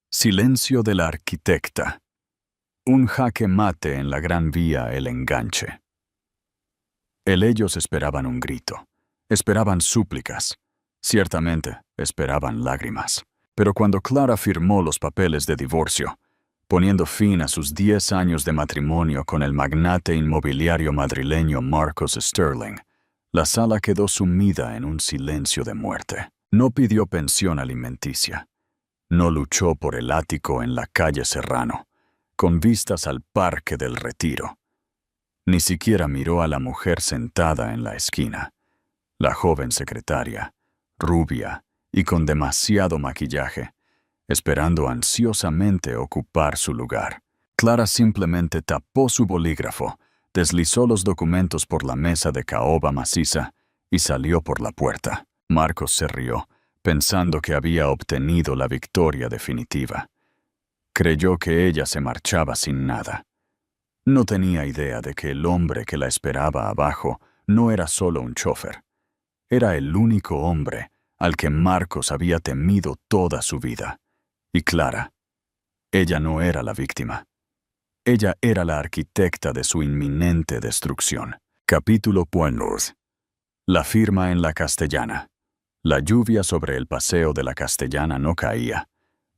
Silencio de la arquitecta. Un jaque mate en la Gran Vía, el enganche. Ellos esperaban un grito. Esperaban súplicas. Ciertamente, esperaban lágrimas. Pero cuando Clara firmó los papeles de divorcio, poniendo fin a sus 10 años de matrimonio con el magnate inmobiliario madrileño Marcos Sterling, la sala quedó sumida en un silencio de muerte. No pidió pensión alimenticia. No luchó por el ático en la calle Serrano, con vistas al Parque del Retiro. Ni siquiera miró a la mujer sentada en la esquina, la joven secretaria, rubia y con demasiado maquillaje, esperando ansiosamente ocupar su lugar. Clara simplemente tapó su bolígrafo, deslizó los documentos por la mesa de caoba maciza y salió por la puerta. Marcos se rió, pensando que había obtenido la victoria definitiva. Creyó que ella se marchaba sin nada. No tenía idea de que el hombre que la esperaba abajo no era solo un chofer. Era el único hombre al que Marcos había temido toda su vida. Y Clara, ella no era la víctima. Ella era la arquitecta de su inminente destrucción. Capítulo Point. La firma en la Castellana. La lluvia sobre el paseo de la Castellana no caía.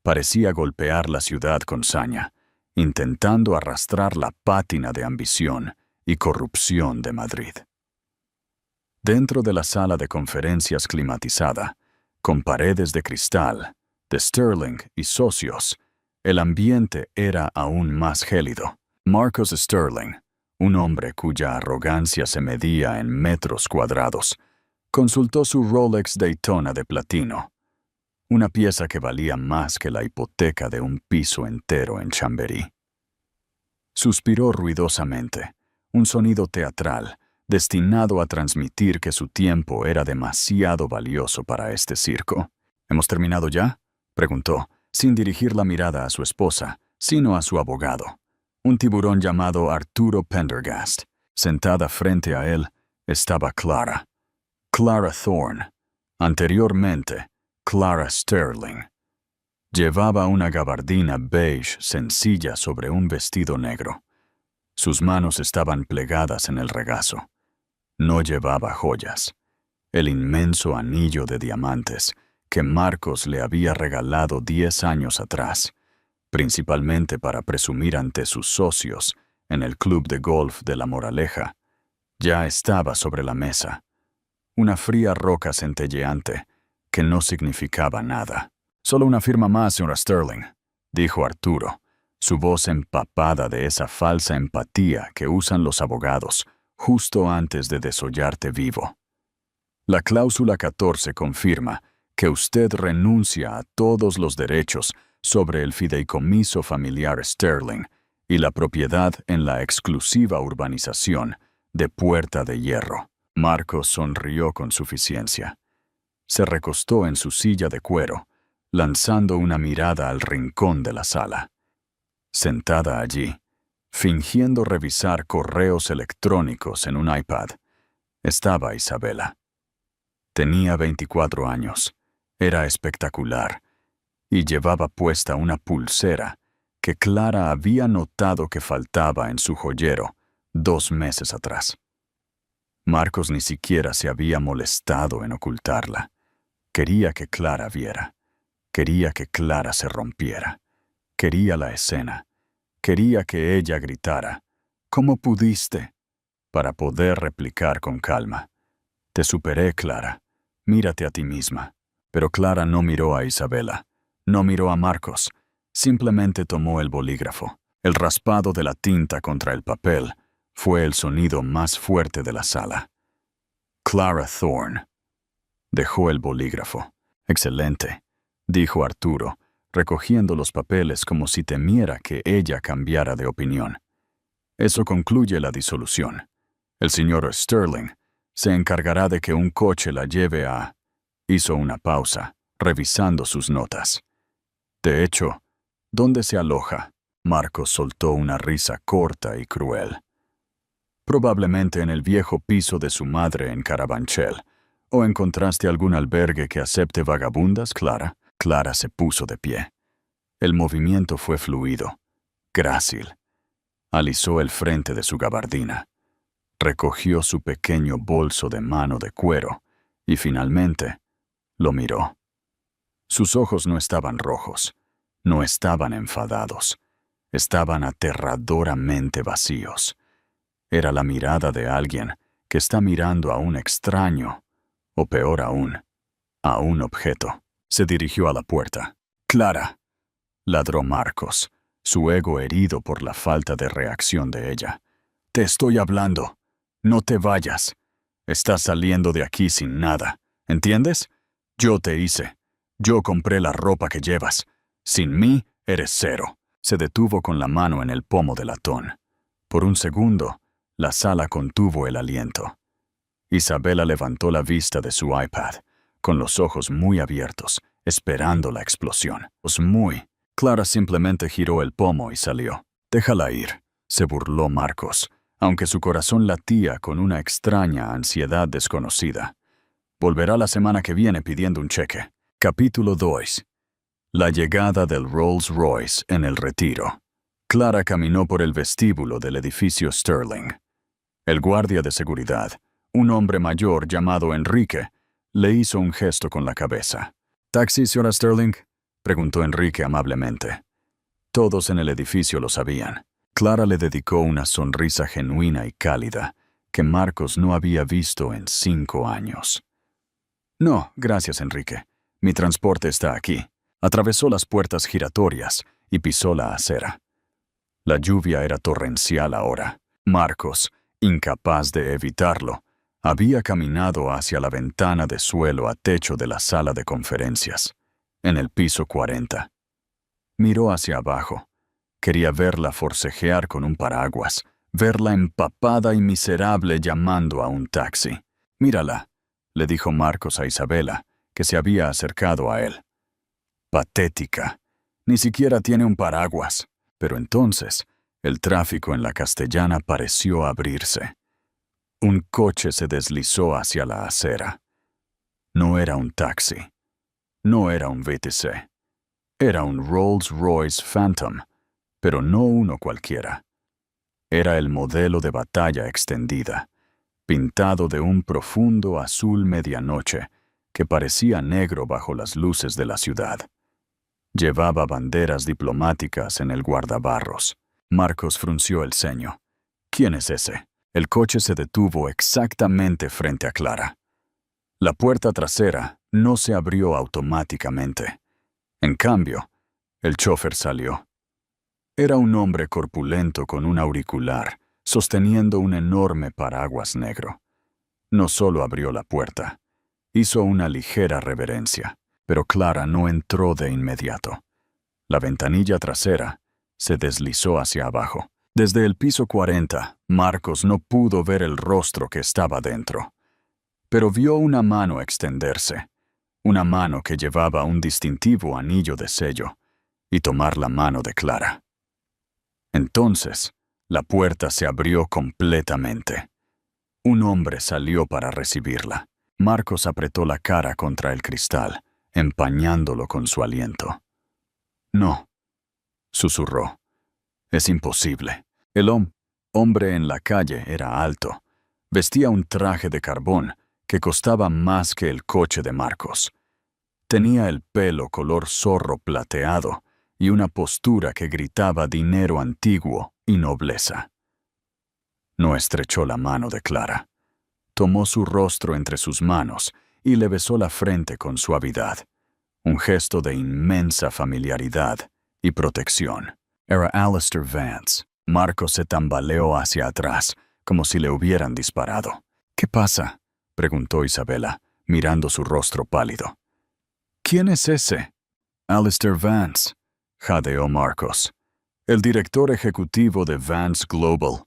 Parecía golpear la ciudad con saña, intentando arrastrar la pátina de ambición y corrupción de Madrid. Dentro de la sala de conferencias climatizada, con paredes de cristal, de Sterling y socios, el ambiente era aún más gélido. Marcos Sterling, un hombre cuya arrogancia se medía en metros cuadrados, consultó su Rolex Daytona de platino, una pieza que valía más que la hipoteca de un piso entero en Chamberí. Suspiró ruidosamente, un sonido teatral, destinado a transmitir que su tiempo era demasiado valioso para este circo. ¿Hemos terminado ya?, preguntó, sin dirigir la mirada a su esposa, sino a su abogado, un tiburón llamado Arturo Pendergast. Sentada frente a él estaba Clara Thorne, anteriormente Clara Sterling. Llevaba una gabardina beige sencilla sobre un vestido negro. Sus manos estaban plegadas en el regazo. No llevaba joyas. El inmenso anillo de diamantes que Marcos le había regalado 10 años atrás, principalmente para presumir ante sus socios en el club de golf de La Moraleja, ya estaba sobre la mesa. Una fría roca centelleante que no significaba nada. «Solo una firma más, señora Sterling», dijo Arturo, su voz empapada de esa falsa empatía que usan los abogados justo antes de desollarte vivo. La cláusula 14 confirma que usted renuncia a todos los derechos sobre el fideicomiso familiar Sterling y la propiedad en la exclusiva urbanización de Puerta de Hierro. Marcos sonrió con suficiencia. Se recostó en su silla de cuero, lanzando una mirada al rincón de la sala. Sentada allí, fingiendo revisar correos electrónicos en un iPad, estaba Isabela. Tenía 24 años, era espectacular, y llevaba puesta una pulsera que Clara había notado que faltaba en su joyero 2 meses atrás. Marcos ni siquiera se había molestado en ocultarla. Quería que Clara viera. Quería que Clara se rompiera. Quería la escena. Quería que ella gritara, «¿Cómo pudiste?», para poder replicar con calma, «Te superé, Clara. Mírate a ti misma». Pero Clara no miró a Isabela. No miró a Marcos. Simplemente tomó el bolígrafo. El raspado de la tinta contra el papel fue el sonido más fuerte de la sala. Clara Thorne. Dejó el bolígrafo. «Excelente», dijo Arturo, recogiendo los papeles como si temiera que ella cambiara de opinión. «Eso concluye la disolución. El señor Sterling se encargará de que un coche la lleve a...». Hizo una pausa, revisando sus notas. «De hecho, ¿dónde se aloja?». Marcos soltó una risa corta y cruel. «Probablemente en el viejo piso de su madre en Carabanchel. ¿O encontraste algún albergue que acepte vagabundas, Clara?». Clara se puso de pie. El movimiento fue fluido, grácil. Alisó el frente de su gabardina. Recogió su pequeño bolso de mano de cuero y finalmente lo miró. Sus ojos no estaban rojos, no estaban enfadados, estaban aterradoramente vacíos. Era la mirada de alguien que está mirando a un extraño, o peor aún, a un objeto. Se dirigió a la puerta. «Clara», ladró Marcos, su ego herido por la falta de reacción de ella. «Te estoy hablando. No te vayas. Estás saliendo de aquí sin nada. ¿Entiendes? Yo te hice. Yo compré la ropa que llevas. Sin mí, eres cero». Se detuvo con la mano en el pomo del latón. Por un segundo, la sala contuvo el aliento. Isabela levantó la vista de su iPad, con los ojos muy abiertos, esperando la explosión. Clara simplemente giró el pomo y salió. «Déjala ir», se burló Marcos, aunque su corazón latía con una extraña ansiedad desconocida. Volverá la semana que viene pidiendo un cheque. Capítulo 2. La llegada del Rolls Royce en el retiro. Clara caminó por el vestíbulo del edificio Sterling. El guardia de seguridad, un hombre mayor llamado Enrique, le hizo un gesto con la cabeza. «¿Taxi, señora Sterling?», preguntó Enrique amablemente. Todos en el edificio lo sabían. Clara le dedicó una sonrisa genuina y cálida que Marcos no había visto en 5 años. «No, gracias, Enrique. Mi transporte está aquí». Atravesó las puertas giratorias y pisó la acera. La lluvia era torrencial ahora. Marcos, incapaz de evitarlo, había caminado hacia la ventana de suelo a techo de la sala de conferencias, en el piso 40. Miró hacia abajo. Quería verla forcejear con un paraguas, verla empapada y miserable llamando a un taxi. «Mírala», le dijo Marcos a Isabela, que se había acercado a él. «Patética. Ni siquiera tiene un paraguas». Pero entonces, el tráfico en la Castellana pareció abrirse. Un coche se deslizó hacia la acera. No era un taxi. No era un VTC. Era un Rolls-Royce Phantom, pero no uno cualquiera. Era el modelo de batalla extendida, pintado de un profundo azul medianoche que parecía negro bajo las luces de la ciudad. Llevaba banderas diplomáticas en el guardabarros. Marcos frunció el ceño. «¿Quién es ese?». El coche se detuvo exactamente frente a Clara. La puerta trasera no se abrió automáticamente. En cambio, el chofer salió. Era un hombre corpulento con un auricular, sosteniendo un enorme paraguas negro. No solo abrió la puerta, hizo una ligera reverencia, pero Clara no entró de inmediato. La ventanilla trasera se deslizó hacia abajo. Desde el piso 40, Marcos no pudo ver el rostro que estaba dentro, pero vio una mano extenderse, una mano que llevaba un distintivo anillo de sello, y tomar la mano de Clara. Entonces, la puerta se abrió completamente. Un hombre salió para recibirla. Marcos apretó la cara contra el cristal, empañándolo con su aliento. «No», susurró. «Es imposible». El hombre en la calle era alto. Vestía un traje de carbón que costaba más que el coche de Marcos. Tenía el pelo color zorro plateado y una postura que gritaba dinero antiguo y nobleza. No estrechó la mano de Clara. Tomó su rostro entre sus manos y le besó la frente con suavidad, un gesto de inmensa familiaridad y protección. Era Alistair Vance. Marcos se tambaleó hacia atrás, como si le hubieran disparado. «¿Qué pasa?», preguntó Isabela, mirando su rostro pálido. «¿Quién es ese?». «Alistair Vance», jadeó Marcos. «El director ejecutivo de Vance Global.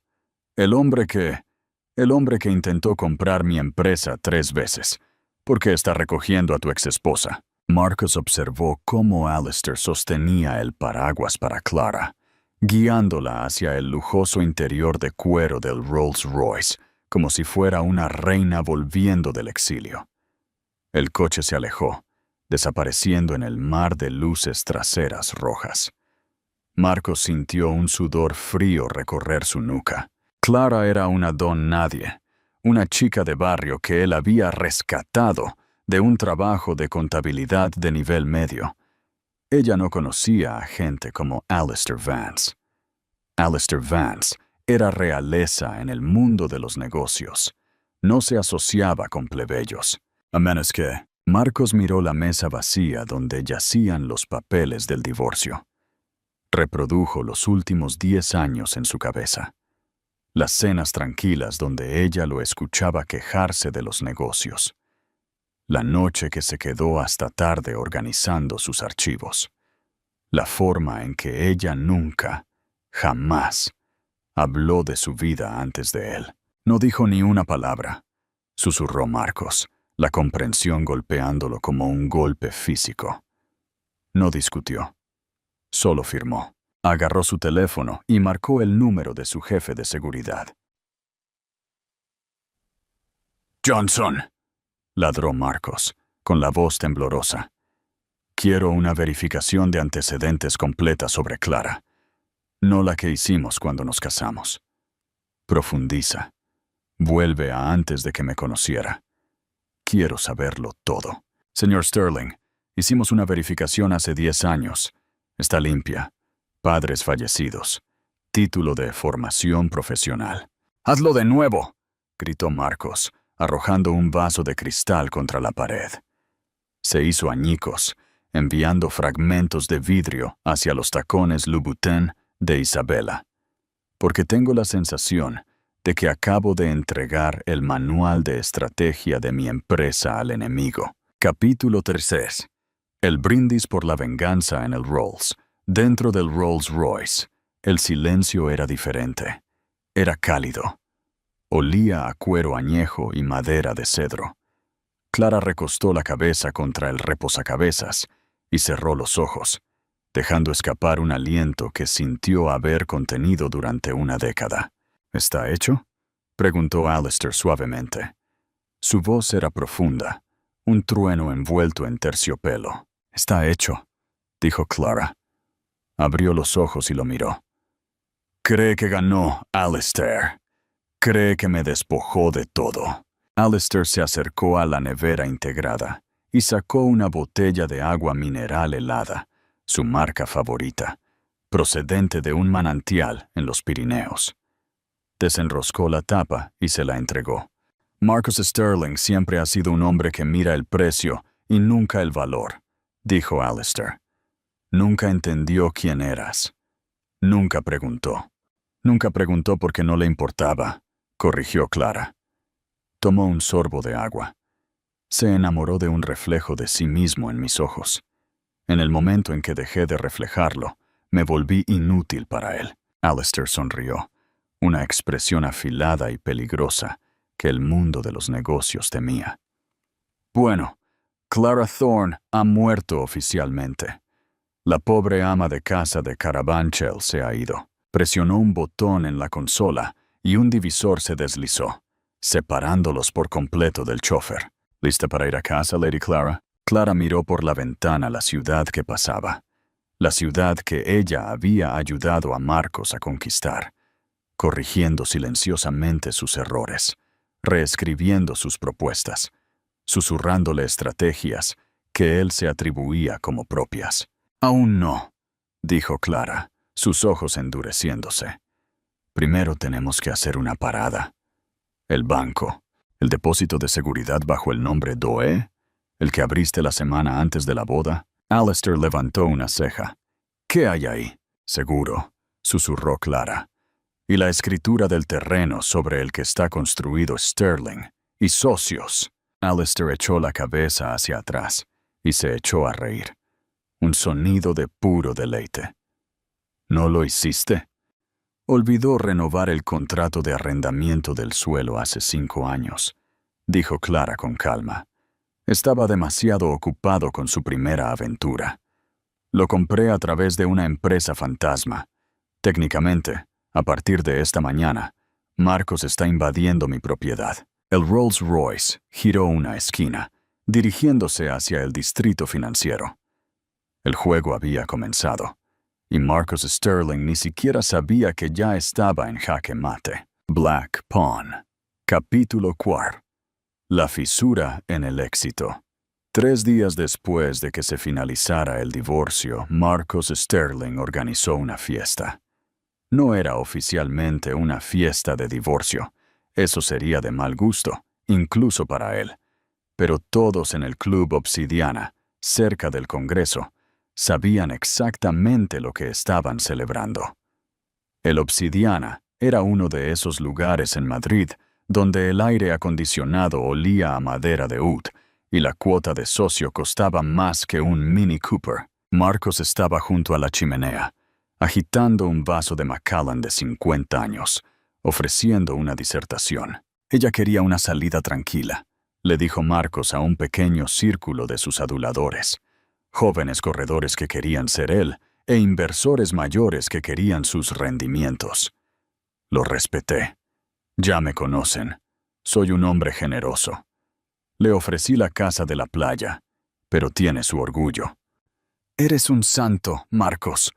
El hombre que intentó comprar mi empresa 3 veces. ¿Por qué está recogiendo a tu exesposa?». Marcos observó cómo Alistair sostenía el paraguas para Clara, guiándola hacia el lujoso interior de cuero del Rolls Royce, como si fuera una reina volviendo del exilio. El coche se alejó, desapareciendo en el mar de luces traseras rojas. Marcos sintió un sudor frío recorrer su nuca. Clara era una don nadie, una chica de barrio que él había rescatado de un trabajo de contabilidad de nivel medio. Ella no conocía a gente como Alistair Vance. Alistair Vance era realeza en el mundo de los negocios. No se asociaba con plebeyos, a menos que... Marcos miró la mesa vacía donde yacían los papeles del divorcio. Reprodujo los últimos 10 años en su cabeza. Las cenas tranquilas donde ella lo escuchaba quejarse de los negocios. La noche que se quedó hasta tarde organizando sus archivos. La forma en que ella nunca, jamás, habló de su vida antes de él. No dijo ni una palabra, susurró Marcos, la comprensión golpeándolo como un golpe físico. No discutió. Solo firmó. Agarró su teléfono y marcó el número de su jefe de seguridad. «Johnson», ladró Marcos, con la voz temblorosa. «Quiero una verificación de antecedentes completa sobre Clara. No la que hicimos cuando nos casamos. Profundiza. Vuelve a antes de que me conociera. Quiero saberlo todo. Señor Sterling, hicimos una verificación hace 10 años. Está limpia. Padres fallecidos. Título de formación profesional». «¡Hazlo de nuevo!», gritó Marcos, arrojando un vaso de cristal contra la pared. Se hizo añicos, enviando fragmentos de vidrio hacia los tacones Louboutin de Isabela. «Porque tengo la sensación de que acabo de entregar el manual de estrategia de mi empresa al enemigo». Capítulo 3. El brindis por la venganza en el Rolls. Dentro del Rolls Royce, el silencio era diferente. Era cálido. Olía a cuero añejo y madera de cedro. Clara recostó la cabeza contra el reposacabezas y cerró los ojos, dejando escapar un aliento que sintió haber contenido durante una década. «¿Está hecho?», preguntó Alistair suavemente. Su voz era profunda, un trueno envuelto en terciopelo. «Está hecho», dijo Clara. Abrió los ojos y lo miró. «Cree que ganó, Alistair. Cree que me despojó de todo». Alistair se acercó a la nevera integrada y sacó una botella de agua mineral helada, su marca favorita, procedente de un manantial en los Pirineos. Desenroscó la tapa y se la entregó. «Marcus Sterling siempre ha sido un hombre que mira el precio y nunca el valor», dijo Alistair. «Nunca entendió quién eras. Nunca preguntó». «Nunca preguntó porque no le importaba», corrigió Clara. Tomó un sorbo de agua. Se enamoró de un reflejo de sí mismo en mis ojos. En el momento en que dejé de reflejarlo, me volví inútil para él. Alistair sonrió, una expresión afilada y peligrosa que el mundo de los negocios temía. «Bueno, Clara Thorne ha muerto oficialmente. La pobre ama de casa de Carabanchel se ha ido». Presionó un botón en la consola y un divisor se deslizó, separándolos por completo del chofer. «¿Lista para ir a casa, Lady Clara?» Clara miró por la ventana la ciudad que pasaba, la ciudad que ella había ayudado a Marcos a conquistar, corrigiendo silenciosamente sus errores, reescribiendo sus propuestas, susurrándole estrategias que él se atribuía como propias. «Aún no», dijo Clara, sus ojos endureciéndose. «Primero tenemos que hacer una parada. El banco, el depósito de seguridad bajo el nombre Doe, el que abriste la semana antes de la boda». Alistair levantó una ceja. «¿Qué hay ahí?» «Seguro», susurró Clara. «Y la escritura del terreno sobre el que está construido Sterling. Y socios». Alistair echó la cabeza hacia atrás y se echó a reír. Un sonido de puro deleite. «¿No lo hiciste?» «Olvidó renovar el contrato de arrendamiento del suelo hace 5 años», dijo Clara con calma. «Estaba demasiado ocupado con su primera aventura. Lo compré a través de una empresa fantasma. Técnicamente, a partir de esta mañana, Marcos está invadiendo mi propiedad». El Rolls Royce giró una esquina, dirigiéndose hacia el distrito financiero. El juego había comenzado, y Marcus Sterling ni siquiera sabía que ya estaba en jaque mate. Black Pawn. Capítulo 4. La fisura en el éxito. 3 días después de que se finalizara el divorcio, Marcus Sterling organizó una fiesta. No era oficialmente una fiesta de divorcio. Eso sería de mal gusto, incluso para él. Pero todos en el Club Obsidiana, cerca del Congreso, sabían exactamente lo que estaban celebrando. El Obsidiana era uno de esos lugares en Madrid donde el aire acondicionado olía a madera de oud y la cuota de socio costaba más que un Mini Cooper. Marcos estaba junto a la chimenea, agitando un vaso de Macallan de 50 años, ofreciendo una disertación. Ella quería una salida tranquila, le dijo Marcos a un pequeño círculo de sus aduladores, jóvenes corredores que querían ser él e inversores mayores que querían sus rendimientos. Lo respeté. Ya me conocen. Soy un hombre generoso. Le ofrecí la casa de la playa, pero tiene su orgullo. «Eres un santo, Marcos»,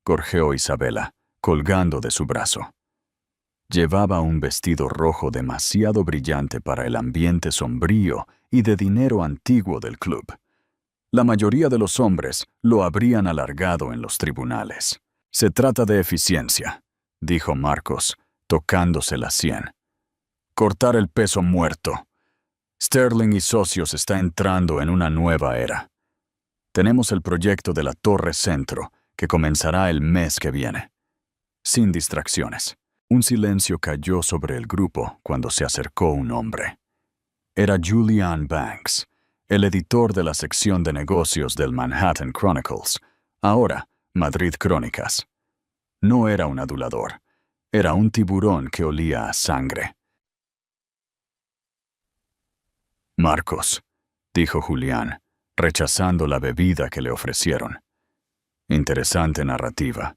gorjeó Isabela, colgando de su brazo. Llevaba un vestido rojo demasiado brillante para el ambiente sombrío y de dinero antiguo del club. La mayoría de los hombres lo habrían alargado en los tribunales. «Se trata de eficiencia», dijo Marcos, tocándose la sien. «Cortar el peso muerto. Sterling y Socios está entrando en una nueva era. Tenemos el proyecto de la Torre Centro, que comenzará el mes que viene. Sin distracciones». Un silencio cayó sobre el grupo cuando se acercó un hombre. Era Julian Banks, el editor de la sección de negocios del Manhattan Chronicles, ahora Madrid Crónicas. No era un adulador, era un tiburón que olía a sangre. «Marcos», dijo Julián, rechazando la bebida que le ofrecieron. «Interesante narrativa,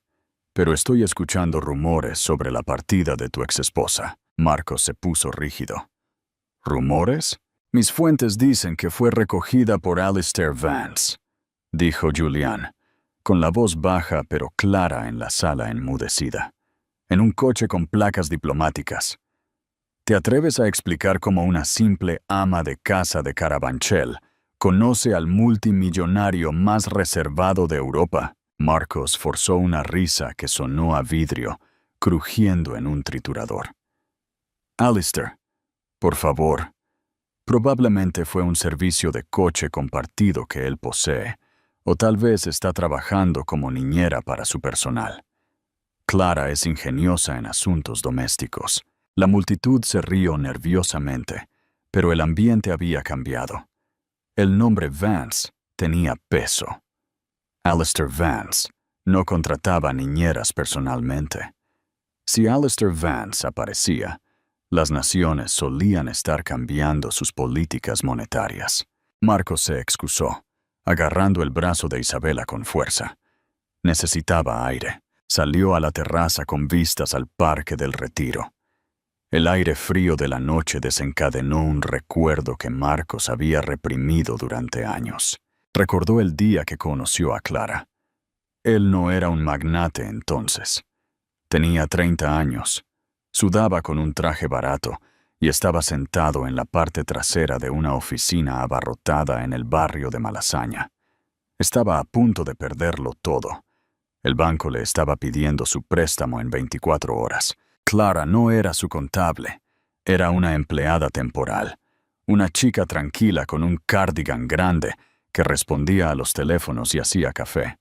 pero estoy escuchando rumores sobre la partida de tu exesposa». Marcos se puso rígido. «¿Rumores? Mis fuentes dicen que fue recogida por Alistair Vance», dijo Julián, con la voz baja pero clara en la sala enmudecida, «en un coche con placas diplomáticas. ¿Te atreves a explicar cómo una simple ama de casa de Carabanchel conoce al multimillonario más reservado de Europa?» Marcos forzó una risa que sonó a vidrio, crujiendo en un triturador. «Alistair, por favor. Probablemente fue un servicio de coche compartido que él posee, o tal vez está trabajando como niñera para su personal. Clara es ingeniosa en asuntos domésticos». La multitud se rió nerviosamente, pero el ambiente había cambiado. El nombre Vance tenía peso. Alistair Vance no contrataba niñeras personalmente. Si Alistair Vance aparecía, las naciones solían estar cambiando sus políticas monetarias. Marcos se excusó, agarrando el brazo de Isabela con fuerza. Necesitaba aire. Salió a la terraza con vistas al Parque del Retiro. El aire frío de la noche desencadenó un recuerdo que Marcos había reprimido durante años. Recordó el día que conoció a Clara. Él no era un magnate entonces. Tenía 30 años, sudaba con un traje barato y estaba sentado en la parte trasera de una oficina abarrotada en el barrio de Malasaña. Estaba a punto de perderlo todo. El banco le estaba pidiendo su préstamo en 24 horas. Clara no era su contable, era una empleada temporal, una chica tranquila con un cardigan grande que respondía a los teléfonos y hacía café.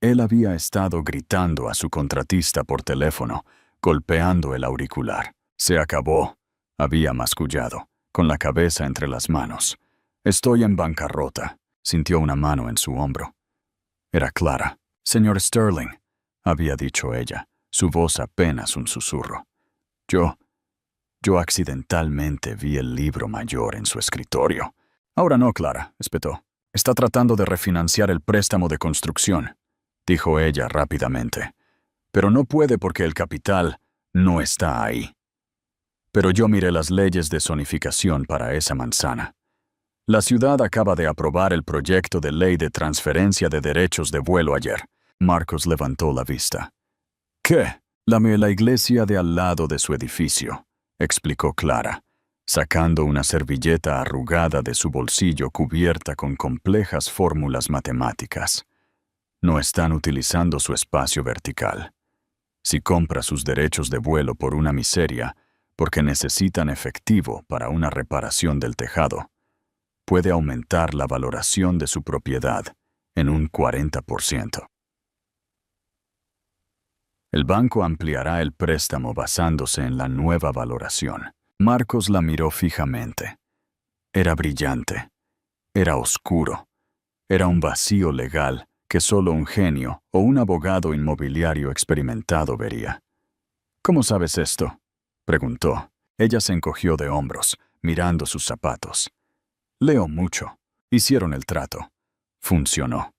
Él había estado gritando a su contratista por teléfono, golpeando el auricular. «Se acabó», había mascullado, con la cabeza entre las manos. «Estoy en bancarrota», sintió una mano en su hombro. Era Clara. «Señor Sterling», había dicho ella, su voz apenas un susurro. Yo accidentalmente vi el libro mayor en su escritorio». «Ahora no, Clara», espetó. «Está tratando de refinanciar el préstamo de construcción», dijo ella rápidamente. «Pero no puede porque el capital no está ahí. Pero yo miré las leyes de zonificación para esa manzana. La ciudad acaba de aprobar el proyecto de ley de transferencia de derechos de vuelo ayer. Marcos levantó la vista. ¿Qué? La iglesia de al lado de su edificio, explicó Clara, sacando una servilleta arrugada de su bolsillo cubierta con complejas fórmulas matemáticas. No están utilizando su espacio vertical. Si compra sus derechos de vuelo por una miseria, porque necesitan efectivo para una reparación del tejado, puede aumentar la valoración de su propiedad en un 40%. El banco ampliará el préstamo basándose en la nueva valoración. Marcos la miró fijamente. Era brillante. Era oscuro. Era un vacío legal que solo un genio o un abogado inmobiliario experimentado vería. ¿Cómo sabes esto?, preguntó. Ella se encogió de hombros, mirando sus zapatos. Leo mucho. Hicieron el trato. Funcionó.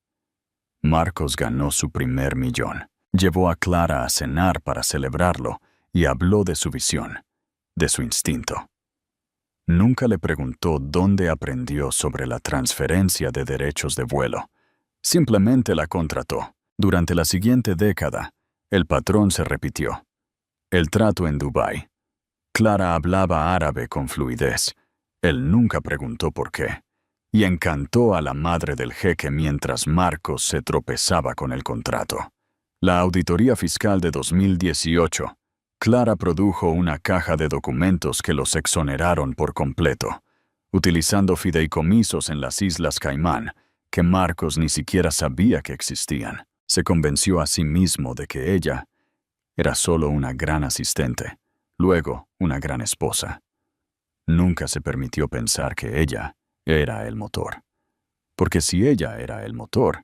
Marcos ganó su primer millón. Llevó a Clara a cenar para celebrarlo y habló de su visión, de su instinto. Nunca le preguntó dónde aprendió sobre la transferencia de derechos de vuelo. Simplemente la contrató. Durante la siguiente década, el patrón se repitió. El trato en Dubái. Clara hablaba árabe con fluidez. Él nunca preguntó por qué. Y encantó a la madre del jeque mientras Marcos se tropezaba con el contrato. La auditoría fiscal de 2018. Clara produjo una caja de documentos que los exoneraron por completo, utilizando fideicomisos en las Islas Caimán, que Marcos ni siquiera sabía que existían. Se convenció a sí mismo de que ella era solo una gran asistente, luego una gran esposa. Nunca se permitió pensar que ella era el motor. Porque si ella era el motor,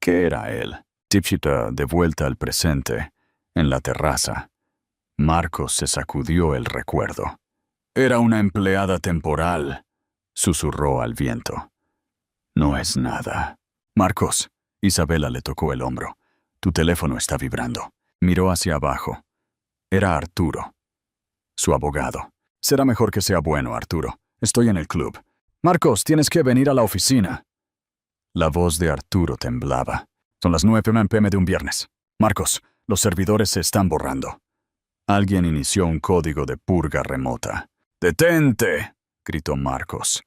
¿qué era él? Tipchita, de vuelta al presente, en la terraza. Marcos se sacudió el recuerdo. Era una empleada temporal, susurró al viento. No es nada. Marcos, Isabela le tocó el hombro. Tu teléfono está vibrando. Miró hacia abajo. Era Arturo, su abogado. Será mejor que sea bueno, Arturo. Estoy en el club. Marcos, tienes que venir a la oficina. La voz de Arturo temblaba. Son las 9 p.m. de un viernes. Marcos, los servidores se están borrando. Alguien inició un código de purga remota. ¡Detente!, gritó Marcos.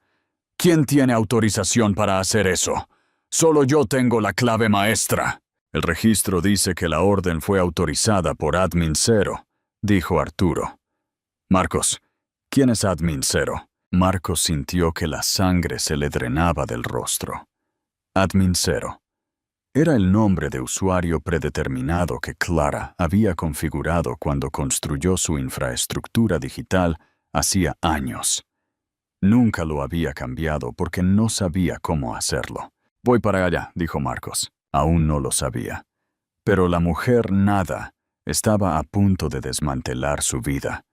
¿Quién tiene autorización para hacer eso? Solo yo tengo la clave maestra. El registro dice que la orden fue autorizada por Admin 0, dijo Arturo. Marcos, ¿quién es Admin 0? Marcos sintió que la sangre se le drenaba del rostro. Admin 0. Era el nombre de usuario predeterminado que Clara había configurado cuando construyó su infraestructura digital hacía años. Nunca lo había cambiado porque no sabía cómo hacerlo. Voy para allá, dijo Marcos. Aún no lo sabía. Pero la mujer nada estaba a punto de desmantelar su vida.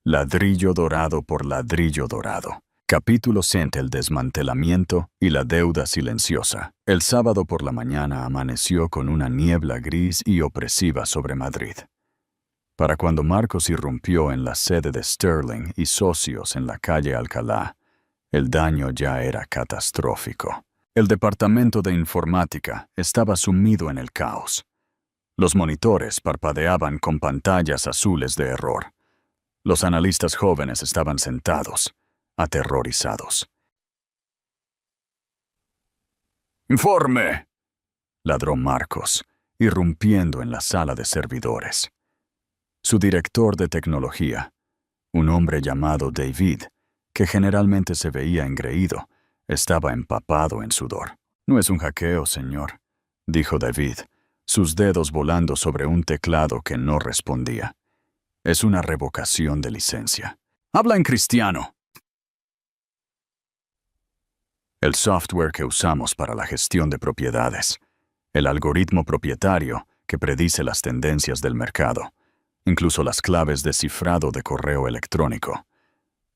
Ladrillo dorado por ladrillo dorado. Capítulo 7: el desmantelamiento y la deuda silenciosa. El sábado por la mañana amaneció con una niebla gris y opresiva sobre Madrid. Para cuando Marcos irrumpió en la sede de Sterling y socios en la calle Alcalá, el daño ya era catastrófico. El departamento de informática estaba sumido en el caos. Los monitores parpadeaban con pantallas azules de error. Los analistas jóvenes estaban sentados, aterrorizados. ¡Informe!, ladró Marcos, irrumpiendo en la sala de servidores. Su director de tecnología, un hombre llamado David, que generalmente se veía engreído, estaba empapado en sudor. No es un hackeo, señor, dijo David, sus dedos volando sobre un teclado que no respondía. Es una revocación de licencia. Habla en cristiano. El software que usamos para la gestión de propiedades, el algoritmo propietario que predice las tendencias del mercado, incluso las claves de cifrado de correo electrónico.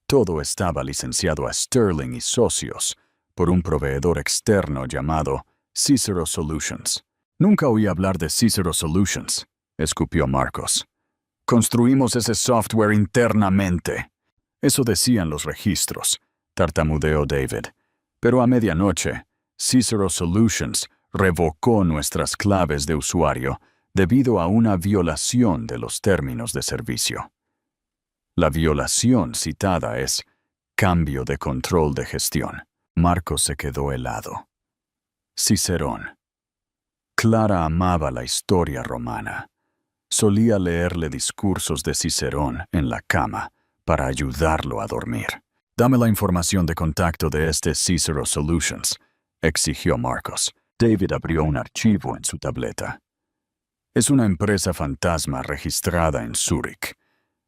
Todo estaba licenciado a Sterling y socios por un proveedor externo llamado Cicero Solutions. Nunca oí hablar de Cicero Solutions, escupió Marcos. Construimos ese software internamente. Eso decían los registros, tartamudeó David. Pero a medianoche, Cicero Solutions revocó nuestras claves de usuario debido a una violación de los términos de servicio. La violación citada es cambio de control de gestión. Marcos se quedó helado. Cicerón. Clara amaba la historia romana. Solía leerle discursos de Cicerón en la cama para ayudarlo a dormir. «Dame la información de contacto de este Cicero Solutions», exigió Marcos. David abrió un archivo en su tableta. «Es una empresa fantasma registrada en Zúrich.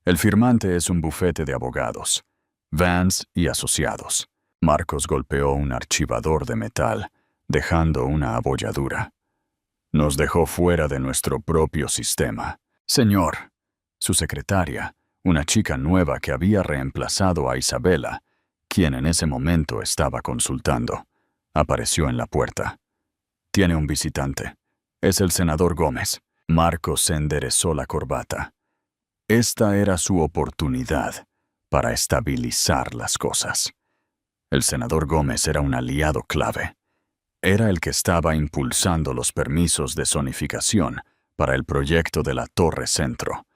El firmante es un bufete de abogados, Vance y Asociados». Marcos golpeó un archivador de metal, dejando una abolladura. «Nos dejó fuera de nuestro propio sistema». «Señor», su secretaria, una chica nueva que había reemplazado a Isabela, quien en ese momento estaba consultando, apareció en la puerta. «Tiene un visitante. Es el senador Gómez». Marcos se enderezó la corbata. Esta era su oportunidad para estabilizar las cosas. El senador Gómez era un aliado clave. Era el que estaba impulsando los permisos de zonificación para el proyecto de la Torre Centro,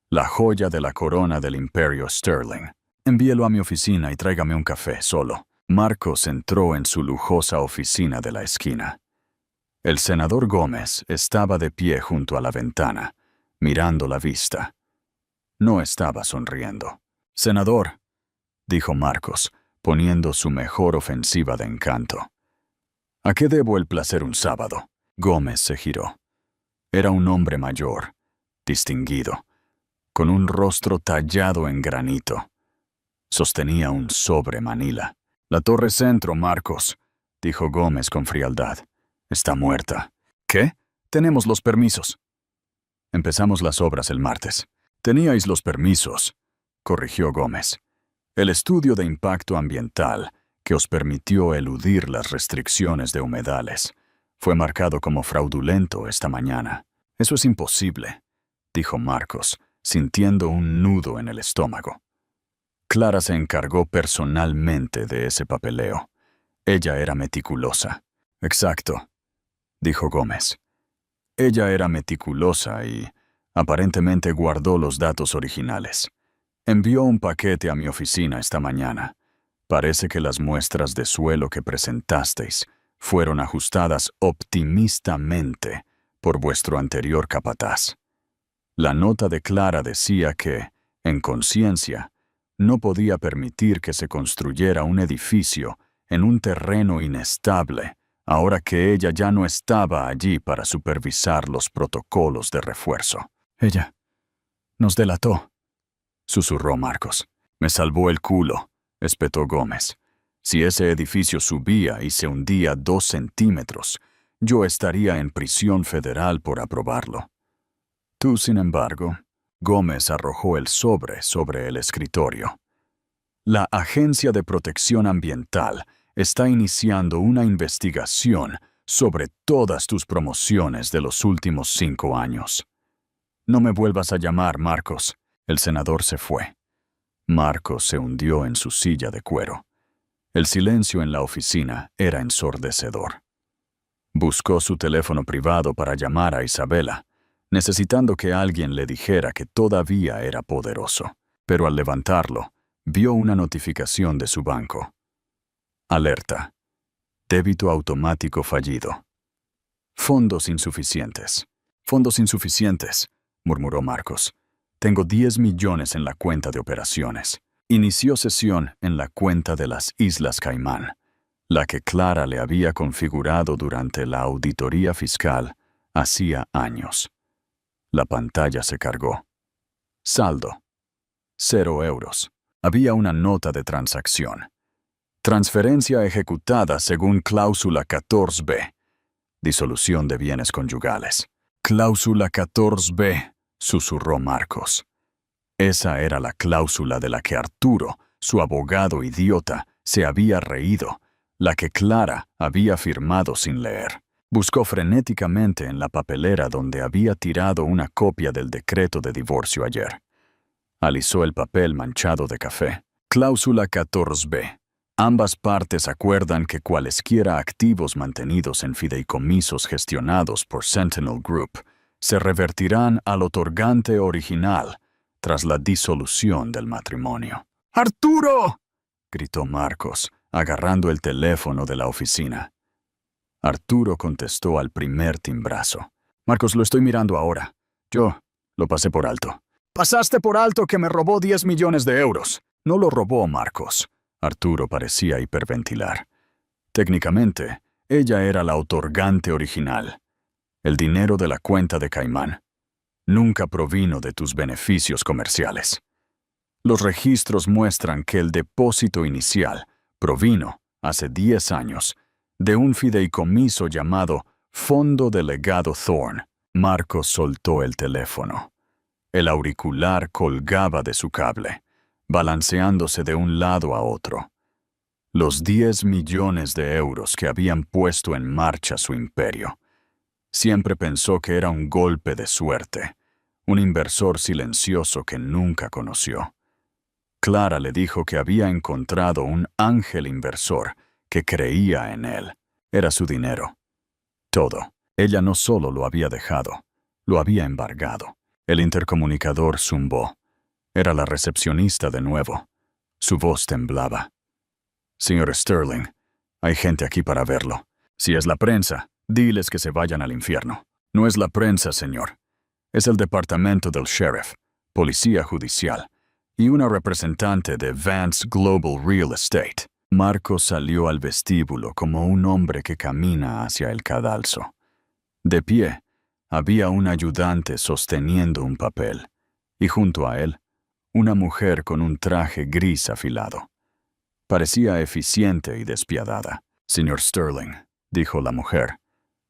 la joya de la corona del Imperio Sterling. «Envíelo a mi oficina y tráigame un café, solo». Marcos entró en su lujosa oficina de la esquina. El senador Gómez estaba de pie junto a la ventana, mirando la vista. No estaba sonriendo. «Senador», dijo Marcos, poniendo su mejor ofensiva de encanto. «¿A qué debo el placer un sábado?» Gómez se giró. Era un hombre mayor, distinguido, con un rostro tallado en granito. Sostenía un sobre Manila. «La Torre Centro, Marcos», dijo Gómez con frialdad. «Está muerta». «¿Qué? Tenemos los permisos». «Empezamos las obras el martes». «Teníais los permisos», corrigió Gómez. «El estudio de impacto ambiental, que os permitió eludir las restricciones de humedales, fue marcado como fraudulento esta mañana». «Eso es imposible», dijo Marcos, sintiendo un nudo en el estómago. Clara se encargó personalmente de ese papeleo. Ella era meticulosa. «Exacto», dijo Gómez. «Ella era meticulosa y, aparentemente, guardó los datos originales. Envió un paquete a mi oficina esta mañana. Parece que las muestras de suelo que presentasteis fueron ajustadas optimistamente por vuestro anterior capataz. La nota de Clara decía que, en conciencia, no podía permitir que se construyera un edificio en un terreno inestable, ahora que ella ya no estaba allí para supervisar los protocolos de refuerzo». «Ella nos delató», susurró Marcos. «Me salvó el culo», espetó Gómez. «Si ese edificio subía y se hundía 2 centímetros, yo estaría en prisión federal por aprobarlo». «Tú, sin embargo», Gómez arrojó el sobre el escritorio. «La Agencia de Protección Ambiental está iniciando una investigación sobre todas tus promociones de los últimos 5 años. No me vuelvas a llamar, Marcos». El senador se fue. Marcos se hundió en su silla de cuero. El silencio en la oficina era ensordecedor. Buscó su teléfono privado para llamar a Isabela, necesitando que alguien le dijera que todavía era poderoso. Pero al levantarlo, vio una notificación de su banco. Alerta. Débito automático fallido. «Fondos insuficientes». «Fondos insuficientes», murmuró Marcos. «Tengo 10 millones en la cuenta de operaciones». Inició sesión en la cuenta de las Islas Caimán, la que Clara le había configurado durante la auditoría fiscal hacía años. La pantalla se cargó. Saldo: 0 euros. Había una nota de transacción. Transferencia ejecutada según cláusula 14b. Disolución de bienes conyugales. Cláusula 14b, susurró Marcos. Esa era la cláusula de la que Arturo, su abogado idiota, se había reído, la que Clara había firmado sin leer. Buscó frenéticamente en la papelera donde había tirado una copia del decreto de divorcio ayer. Alisó el papel manchado de café. Cláusula 14b. Ambas partes acuerdan que cualesquiera activos mantenidos en fideicomisos gestionados por Sentinel Group se revertirán al otorgante original tras la disolución del matrimonio. ¡Arturo!, gritó Marcos, agarrando el teléfono de la oficina. Arturo contestó al primer timbrazo. Marcos, lo estoy mirando ahora. Yo lo pasé por alto. Pasaste por alto que me robó 10 millones de euros. No lo robó Marcos. Arturo parecía hiperventilar. Técnicamente, ella era la otorgante original. El dinero de la cuenta de Caimán nunca provino de tus beneficios comerciales. Los registros muestran que el depósito inicial provino, hace 10 años, de un fideicomiso llamado Fondo de Legado Thorne. Marcos soltó el teléfono. El auricular colgaba de su cable, balanceándose de un lado a otro. Los 10 millones de euros que habían puesto en marcha su imperio. Siempre pensó que era un golpe de suerte, un inversor silencioso que nunca conoció. Clara le dijo que había encontrado un ángel inversor que creía en él. Era su dinero. Todo. Ella no solo lo había dejado, lo había embargado. El intercomunicador zumbó. Era la recepcionista de nuevo. Su voz temblaba. Señor Sterling, hay gente aquí para verlo. Si es la prensa, diles que se vayan al infierno. No es la prensa, señor. Es el departamento del sheriff, policía judicial, y una representante de Vance Global Real Estate. Marcos salió al vestíbulo como un hombre que camina hacia el cadalso. De pie, había un ayudante sosteniendo un papel, y junto a él, una mujer con un traje gris afilado. Parecía eficiente y despiadada. Señor Sterling, dijo la mujer,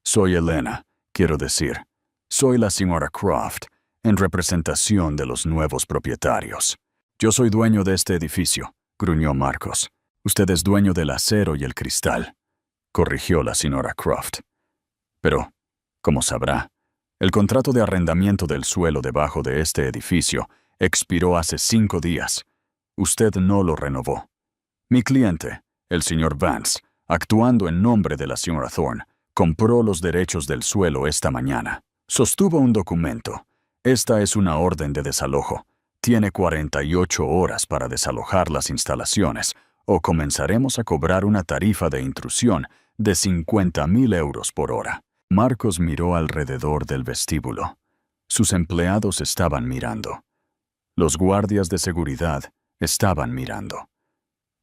soy Elena, quiero decir, soy la señora Croft, en representación de los nuevos propietarios. Yo soy dueño de este edificio, gruñó Marcos. Usted es dueño del acero y el cristal, corrigió la señora Croft. Pero, como sabrá, el contrato de arrendamiento del suelo debajo de este edificio expiró hace 5 días. Usted no lo renovó. Mi cliente, el señor Vance, actuando en nombre de la señora Thorne, compró los derechos del suelo esta mañana. Sostuvo un documento. Esta es una orden de desalojo. Tiene 48 horas para desalojar las instalaciones, o comenzaremos a cobrar una tarifa de intrusión de 50.000 euros por hora. Marcos miró alrededor del vestíbulo. Sus empleados estaban mirando. Los guardias de seguridad estaban mirando.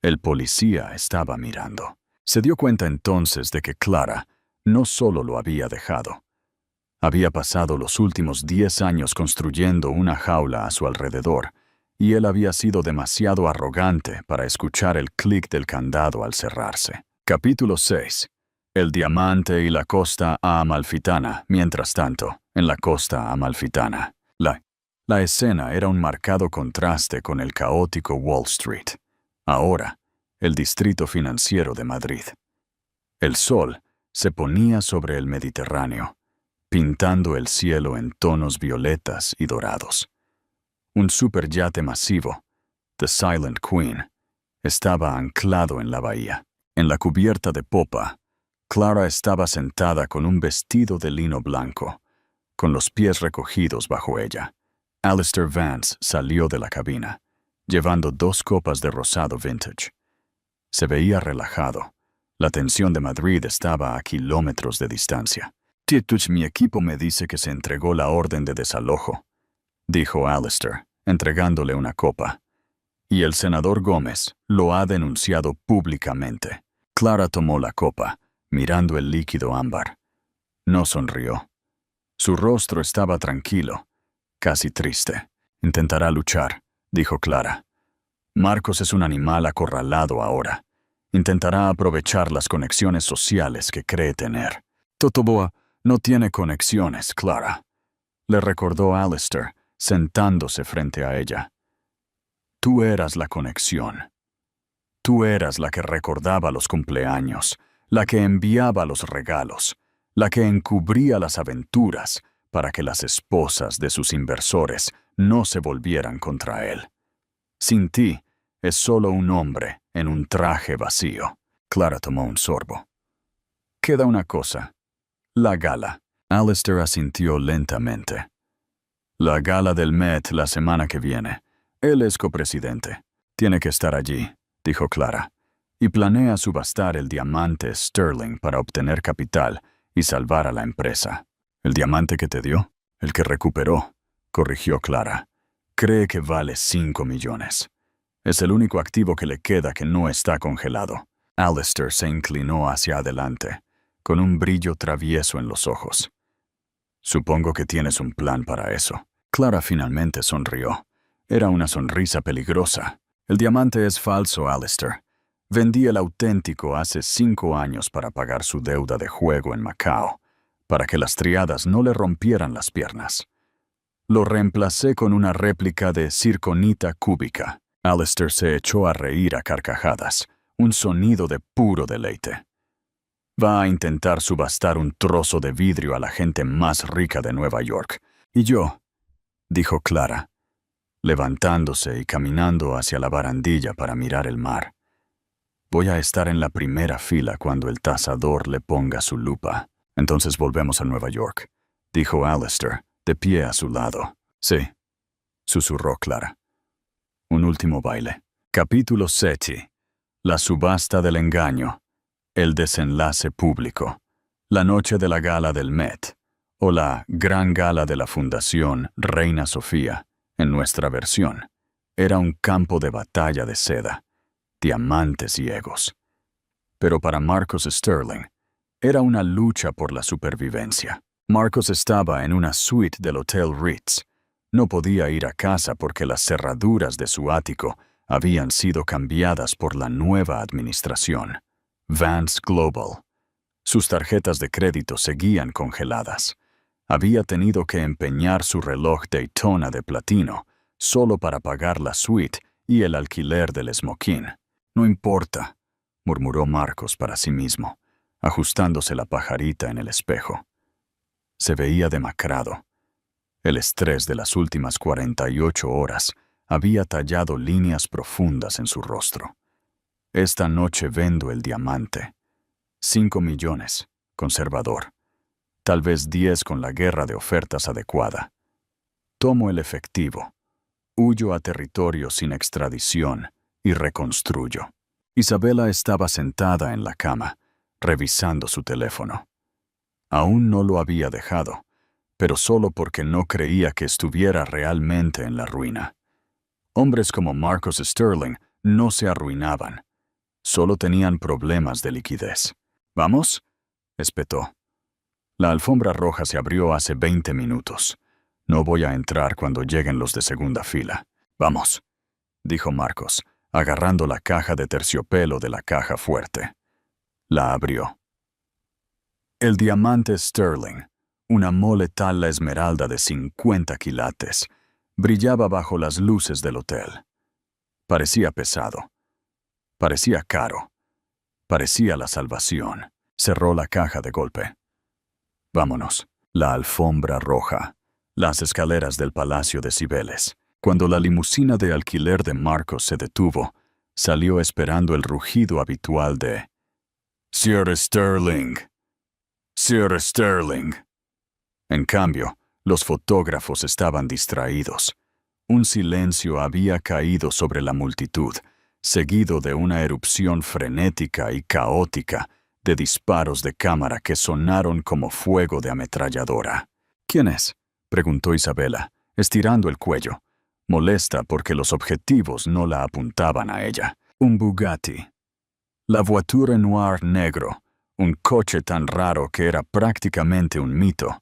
El policía estaba mirando. Se dio cuenta entonces de que Clara no solo lo había dejado. Había pasado los últimos 10 años construyendo una jaula a su alrededor, y él había sido demasiado arrogante para escuchar el clic del candado al cerrarse. Capítulo 6. El diamante y la costa amalfitana. Mientras tanto, en la costa amalfitana, la escena era un marcado contraste con el caótico Wall Street. Ahora, el distrito financiero de Madrid. El sol se ponía sobre el Mediterráneo, pintando el cielo en tonos violetas y dorados. Un superyate masivo, The Silent Queen, estaba anclado en la bahía. En la cubierta de popa, Clara estaba sentada con un vestido de lino blanco, con los pies recogidos bajo ella. Alistair Vance salió de la cabina, llevando 2 copas de rosado vintage. Se veía relajado. La tensión de Madrid estaba a kilómetros de distancia. Tituch, mi equipo me dice que se entregó la orden de desalojo, dijo Alistair, entregándole una copa. Y el senador Gómez lo ha denunciado públicamente. Clara tomó la copa, mirando el líquido ámbar. No sonrió. Su rostro estaba tranquilo, casi triste. Intentará luchar, dijo Clara. Marcos es un animal acorralado ahora. Intentará aprovechar las conexiones sociales que cree tener. Totoboa no tiene conexiones, Clara, le recordó Alistair, sentándose frente a ella. Tú eras la conexión. Tú eras la que recordaba los cumpleaños, la que enviaba los regalos, la que encubría las aventuras para que las esposas de sus inversores no se volvieran contra él. Sin ti, Es solo un hombre en un traje vacío. Clara tomó un sorbo. Queda una cosa. La gala. Alistair asintió lentamente. La gala del Met la semana que viene. Él es copresidente. Tiene que estar allí, dijo Clara, y planea subastar el diamante Sterling para obtener capital y salvar a la empresa. ¿El diamante que te dio? El que recuperó, corrigió Clara. Cree que vale 5 millones. Es el único activo que le queda que no está congelado. Alistair se inclinó hacia adelante, con un brillo travieso en los ojos. Supongo que tienes un plan para eso. Clara finalmente sonrió. Era una sonrisa peligrosa. El diamante es falso, Alistair. Vendí el auténtico hace 5 años para pagar su deuda de juego en Macao, para que las triadas no le rompieran las piernas. Lo reemplacé con una réplica de circonita cúbica. Alistair se echó a reír a carcajadas, un sonido de puro deleite. Va a intentar subastar un trozo de vidrio a la gente más rica de Nueva York. Y yo, dijo Clara, levantándose y caminando hacia la barandilla para mirar el mar. Voy a estar en la primera fila cuando el tasador le ponga su lupa. Entonces volvemos a Nueva York, dijo Alistair, de pie a su lado. Sí, susurró Clara. Un último baile. Capítulo 7. La subasta del engaño. El desenlace público. La noche de la gala del Met. O la gran gala de la Fundación Reina Sofía, en nuestra versión. Era un campo de batalla de seda, diamantes y egos. Pero para Marcus Sterling, era una lucha por la supervivencia. Marcus estaba en una suite del Hotel Ritz. No podía ir a casa porque las cerraduras de su ático habían sido cambiadas por la nueva administración, Vance Global. Sus tarjetas de crédito seguían congeladas. Había tenido que empeñar su reloj Daytona de platino solo para pagar la suite y el alquiler del smoking. No importa, murmuró Marcos para sí mismo, ajustándose la pajarita en el espejo. Se veía demacrado. El estrés de las últimas 48 horas había tallado líneas profundas en su rostro. Esta noche vendo el diamante. 5 millones, conservador. Tal vez 10 con la guerra de ofertas adecuada. Tomo el efectivo. Huyo a territorio sin extradición y reconstruyo. Isabela estaba sentada en la cama, revisando su teléfono. Aún no lo había dejado, pero solo porque no creía que estuviera realmente en la ruina. Hombres como Marcus Sterling no se arruinaban, solo tenían problemas de liquidez. ¿Vamos?, espetó. La alfombra roja se abrió hace 20 minutos. No voy a entrar cuando lleguen los de segunda fila. Vamos, dijo Marcos, agarrando la caja de terciopelo de la caja fuerte. La abrió. El diamante Sterling, una mole talla esmeralda de 50 quilates, brillaba bajo las luces del hotel. Parecía pesado. Parecía caro. Parecía la salvación. Cerró la caja de golpe. Vámonos. La alfombra roja. Las escaleras del Palacio de Cibeles. Cuando la limusina de alquiler de Marcos se detuvo, salió esperando el rugido habitual de «Sir Sterling. Sir Sterling». En cambio, los fotógrafos estaban distraídos. Un silencio había caído sobre la multitud, seguido de una erupción frenética y caótica de disparos de cámara que sonaron como fuego de ametralladora. «¿Quién es?», preguntó Isabela, estirando el cuello, molesta porque los objetivos no la apuntaban a ella. «Un Bugatti. La voiture noire negro, un coche tan raro que era prácticamente un mito.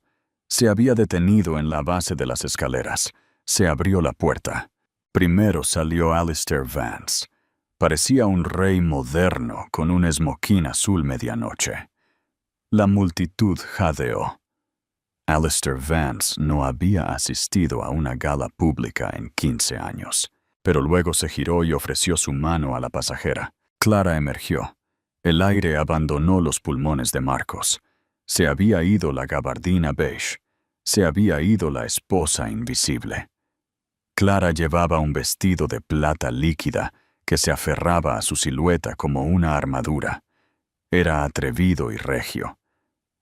Se había detenido en la base de las escaleras. Se abrió la puerta. Primero salió Alistair Vance. Parecía un rey moderno con un esmoquín azul medianoche. La multitud jadeó. Alistair Vance no había asistido a una gala pública en 15 años, pero luego se giró y ofreció su mano a la pasajera. Clara emergió. El aire abandonó los pulmones de Marcos. Se había ido la gabardina beige. Se había ido la esposa invisible. Clara llevaba un vestido de plata líquida que se aferraba a su silueta como una armadura. Era atrevido y regio.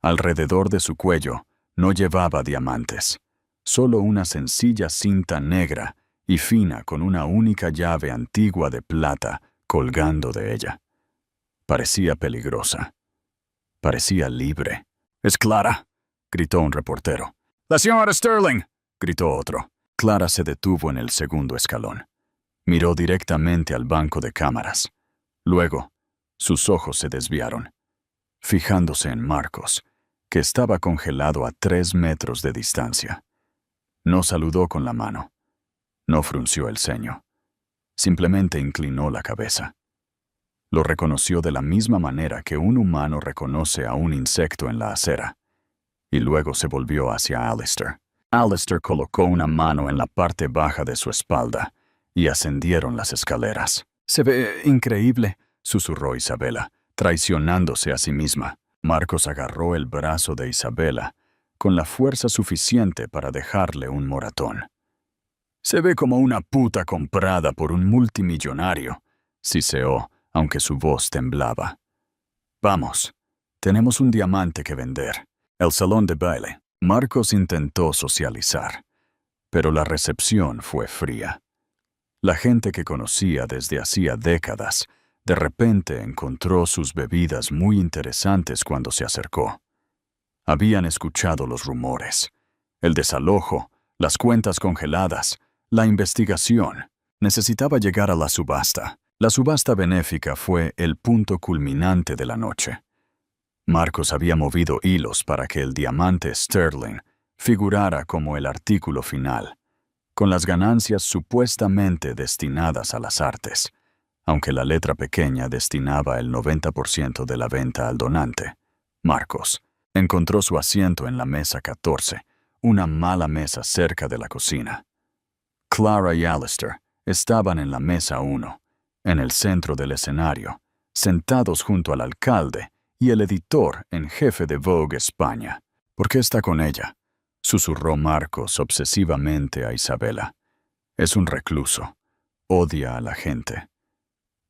Alrededor de su cuello no llevaba diamantes, solo una sencilla cinta negra y fina con una única llave antigua de plata colgando de ella. Parecía peligrosa. Parecía libre. «¡Es Clara!», gritó un reportero. «¡La señora Sterling!», gritó otro. Clara se detuvo en el segundo escalón. Miró directamente al banco de cámaras. Luego, sus ojos se desviaron, fijándose en Marcos, que estaba congelado a 3 metros de distancia. No saludó con la mano. No frunció el ceño. Simplemente inclinó la cabeza. Lo reconoció de la misma manera que un humano reconoce a un insecto en la acera. Y luego se volvió hacia Alistair. Alistair colocó una mano en la parte baja de su espalda y ascendieron las escaleras. «Se ve increíble», susurró Isabela, traicionándose a sí misma. Marcos agarró el brazo de Isabela con la fuerza suficiente para dejarle un moratón. «Se ve como una puta comprada por un multimillonario», siseó, aunque su voz temblaba. «Vamos, tenemos un diamante que vender». El salón de baile. Marcos intentó socializar, pero la recepción fue fría. La gente que conocía desde hacía décadas, de repente encontró sus bebidas muy interesantes cuando se acercó. Habían escuchado los rumores, el desalojo, las cuentas congeladas, la investigación. Necesitaba llegar a la subasta. La subasta benéfica fue el punto culminante de la noche. Marcos había movido hilos para que el diamante Sterling figurara como el artículo final, con las ganancias supuestamente destinadas a las artes, aunque la letra pequeña destinaba el 90% de la venta al donante. Marcos encontró su asiento en la mesa 14, una mala mesa cerca de la cocina. Clara y Alistair estaban en la mesa 1, en el centro del escenario, sentados junto al alcalde y el editor en jefe de Vogue España. «¿Por qué está con ella?», susurró Marcos obsesivamente a Isabela. «Es un recluso. Odia a la gente».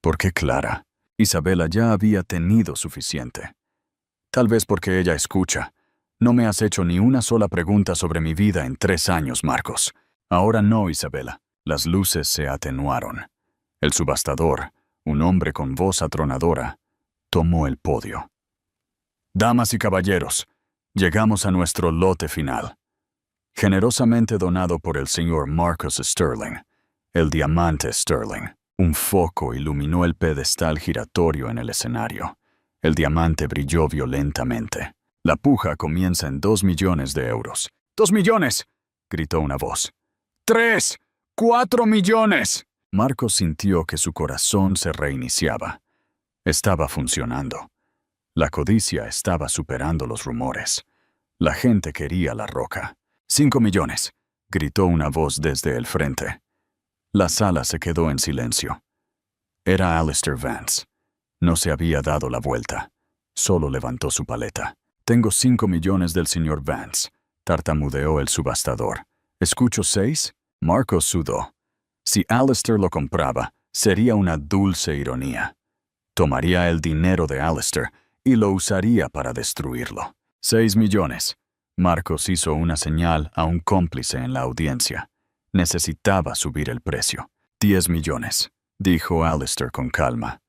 «¿Por qué Clara?». Isabela ya había tenido suficiente. «Tal vez porque ella escucha. No me has hecho ni una sola pregunta sobre mi vida en 3 años, Marcos». «Ahora no, Isabela». Las luces se atenuaron. El subastador, un hombre con voz atronadora, tomó el podio. «Damas y caballeros, llegamos a nuestro lote final. Generosamente donado por el señor Marcos Sterling, el diamante Sterling». Un foco iluminó el pedestal giratorio en el escenario. El diamante brilló violentamente. «La puja comienza en 2 millones de euros». «¡2 millones!», gritó una voz. «¡3! ¡4 millones!». Marcos sintió que su corazón se reiniciaba. Estaba funcionando. La codicia estaba superando los rumores. La gente quería la roca. «5 millones», gritó una voz desde el frente. La sala se quedó en silencio. Era Alistair Vance. No se había dado la vuelta. Solo levantó su paleta. «Tengo 5 millones del señor Vance», tartamudeó el subastador. «¿Escucho 6? Marcos sudó. Si Alistair lo compraba, sería una dulce ironía. Tomaría el dinero de Alistair y lo usaría para destruirlo. 6 millones. Marcos hizo una señal a un cómplice en la audiencia. Necesitaba subir el precio. 10 millones, dijo Alistair con calma.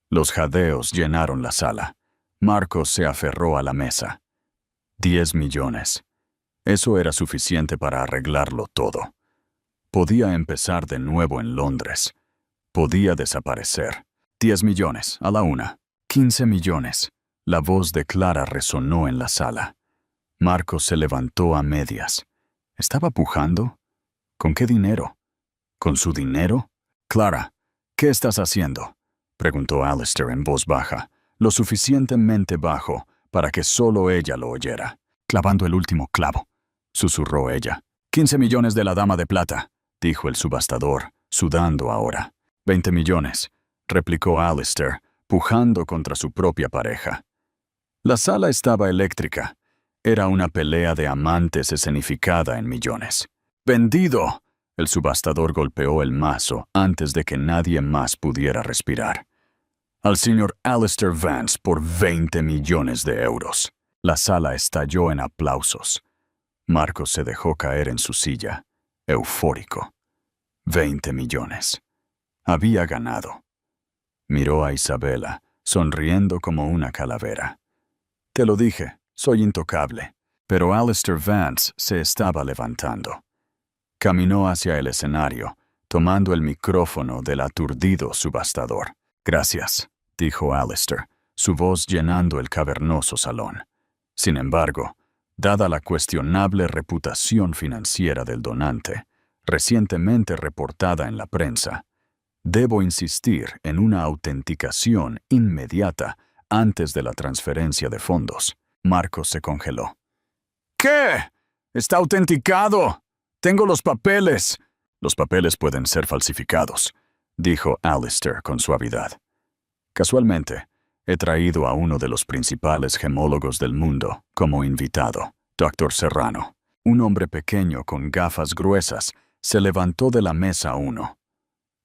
Los jadeos llenaron la sala. Marcos se aferró a la mesa. 10 millones. Eso era suficiente para arreglarlo todo. Podía empezar de nuevo en Londres. Podía desaparecer. 10 millones, a la una. 15 millones. La voz de Clara resonó en la sala. Marcos se levantó a medias. ¿Estaba pujando? ¿Con qué dinero? ¿Con su dinero? «Clara, ¿qué estás haciendo?», preguntó Alistair en voz baja, lo suficientemente bajo para que solo ella lo oyera. «Clavando el último clavo», susurró ella. «15 millones de la dama de plata», dijo el subastador, sudando ahora. 20 millones, replicó Alistair, pujando contra su propia pareja. La sala estaba eléctrica. Era una pelea de amantes escenificada en millones. «¡Vendido!», El subastador golpeó el mazo antes de que nadie más pudiera respirar. Al señor Alistair Vance por 20 millones de euros. La sala estalló en aplausos. Marcos se dejó caer en su silla, eufórico. 20 millones. Había ganado. Miró a Isabela, sonriendo como una calavera. Te lo dije, soy intocable. Pero Alistair Vance se estaba levantando. Caminó hacia el escenario, tomando el micrófono del aturdido subastador. Gracias, dijo Alistair, su voz llenando el cavernoso salón. Sin embargo, dada la cuestionable reputación financiera del donante, recientemente reportada en la prensa, debo insistir en una autenticación inmediata antes de la transferencia de fondos. Marcos se congeló. ¿Qué? ¡Está autenticado! ¡Tengo los papeles! Los papeles pueden ser falsificados, dijo Alistair con suavidad. Casualmente, he traído a uno de los principales gemólogos del mundo como invitado, Dr. Serrano. Un hombre pequeño con gafas gruesas se levantó de la mesa 1.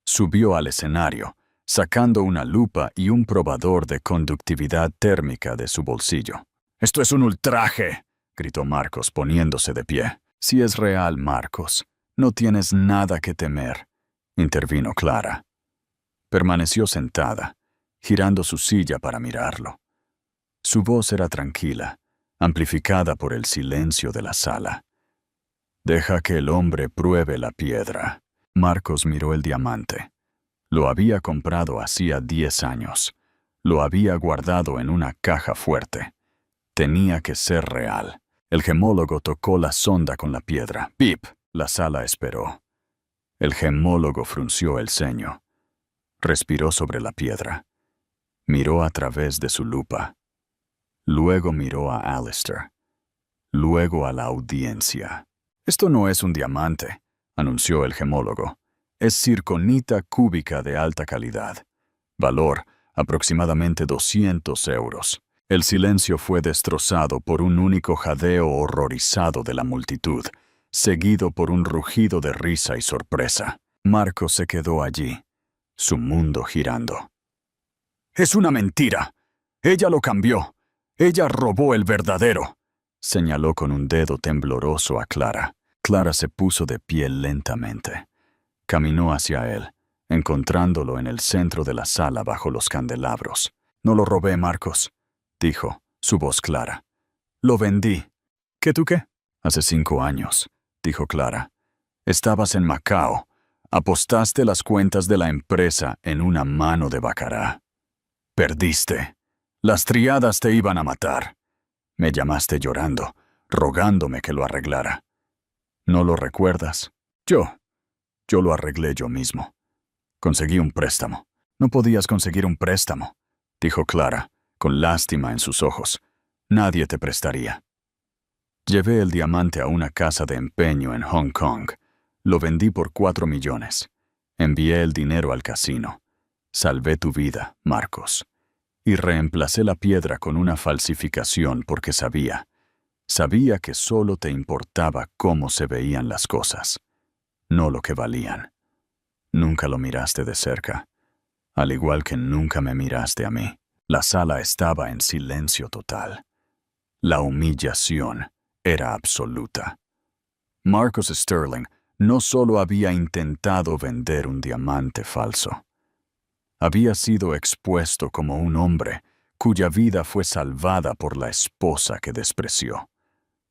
Subió al escenario, sacando una lupa y un probador de conductividad térmica de su bolsillo. «¡Esto es un ultraje!», gritó Marcos poniéndose de pie. «Si es real, Marcos, no tienes nada que temer», intervino Clara. Permaneció sentada, girando su silla para mirarlo. Su voz era tranquila, amplificada por el silencio de la sala. «Deja que el hombre pruebe la piedra». Marcos miró el diamante. Lo había comprado hacía 10 años. Lo había guardado en una caja fuerte. Tenía que ser real. El gemólogo tocó la sonda con la piedra. ¡Pip! La sala esperó. El gemólogo frunció el ceño. Respiró sobre la piedra. Miró a través de su lupa. Luego miró a Alistair. Luego a la audiencia. «Esto no es un diamante», anunció el gemólogo. «Es circonita cúbica de alta calidad. Valor, aproximadamente 200 euros». El silencio fue destrozado por un único jadeo horrorizado de la multitud, seguido por un rugido de risa y sorpresa. Marcos se quedó allí, su mundo girando. «¡Es una mentira! ¡Ella lo cambió! ¡Ella robó el verdadero!», señaló con un dedo tembloroso a Clara. Clara se puso de pie lentamente. Caminó hacia él, encontrándolo en el centro de la sala bajo los candelabros. «No lo robé, Marcos», dijo, su voz clara. «Lo vendí». «¿Qué tú qué?» «Hace 5 años», dijo Clara. «Estabas en Macao. Apostaste las cuentas de la empresa en una mano de baccará. Perdiste. Las triadas te iban a matar. Me llamaste llorando, rogándome que lo arreglara. ¿No lo recuerdas? Yo lo arreglé yo mismo. Conseguí un préstamo». «No podías conseguir un préstamo», dijo Clara, con lástima en sus ojos. «Nadie te prestaría». «Llevé el diamante a una casa de empeño en Hong Kong. Lo vendí por 4 millones. Envié el dinero al casino. Salvé tu vida, Marcos. Y reemplacé la piedra con una falsificación porque sabía que solo te importaba cómo se veían las cosas, no lo que valían. Nunca lo miraste de cerca, al igual que nunca me miraste a mí». La sala estaba en silencio total. La humillación era absoluta. Marcos Sterling no solo había intentado vender un diamante falso. Había sido expuesto como un hombre cuya vida fue salvada por la esposa que despreció.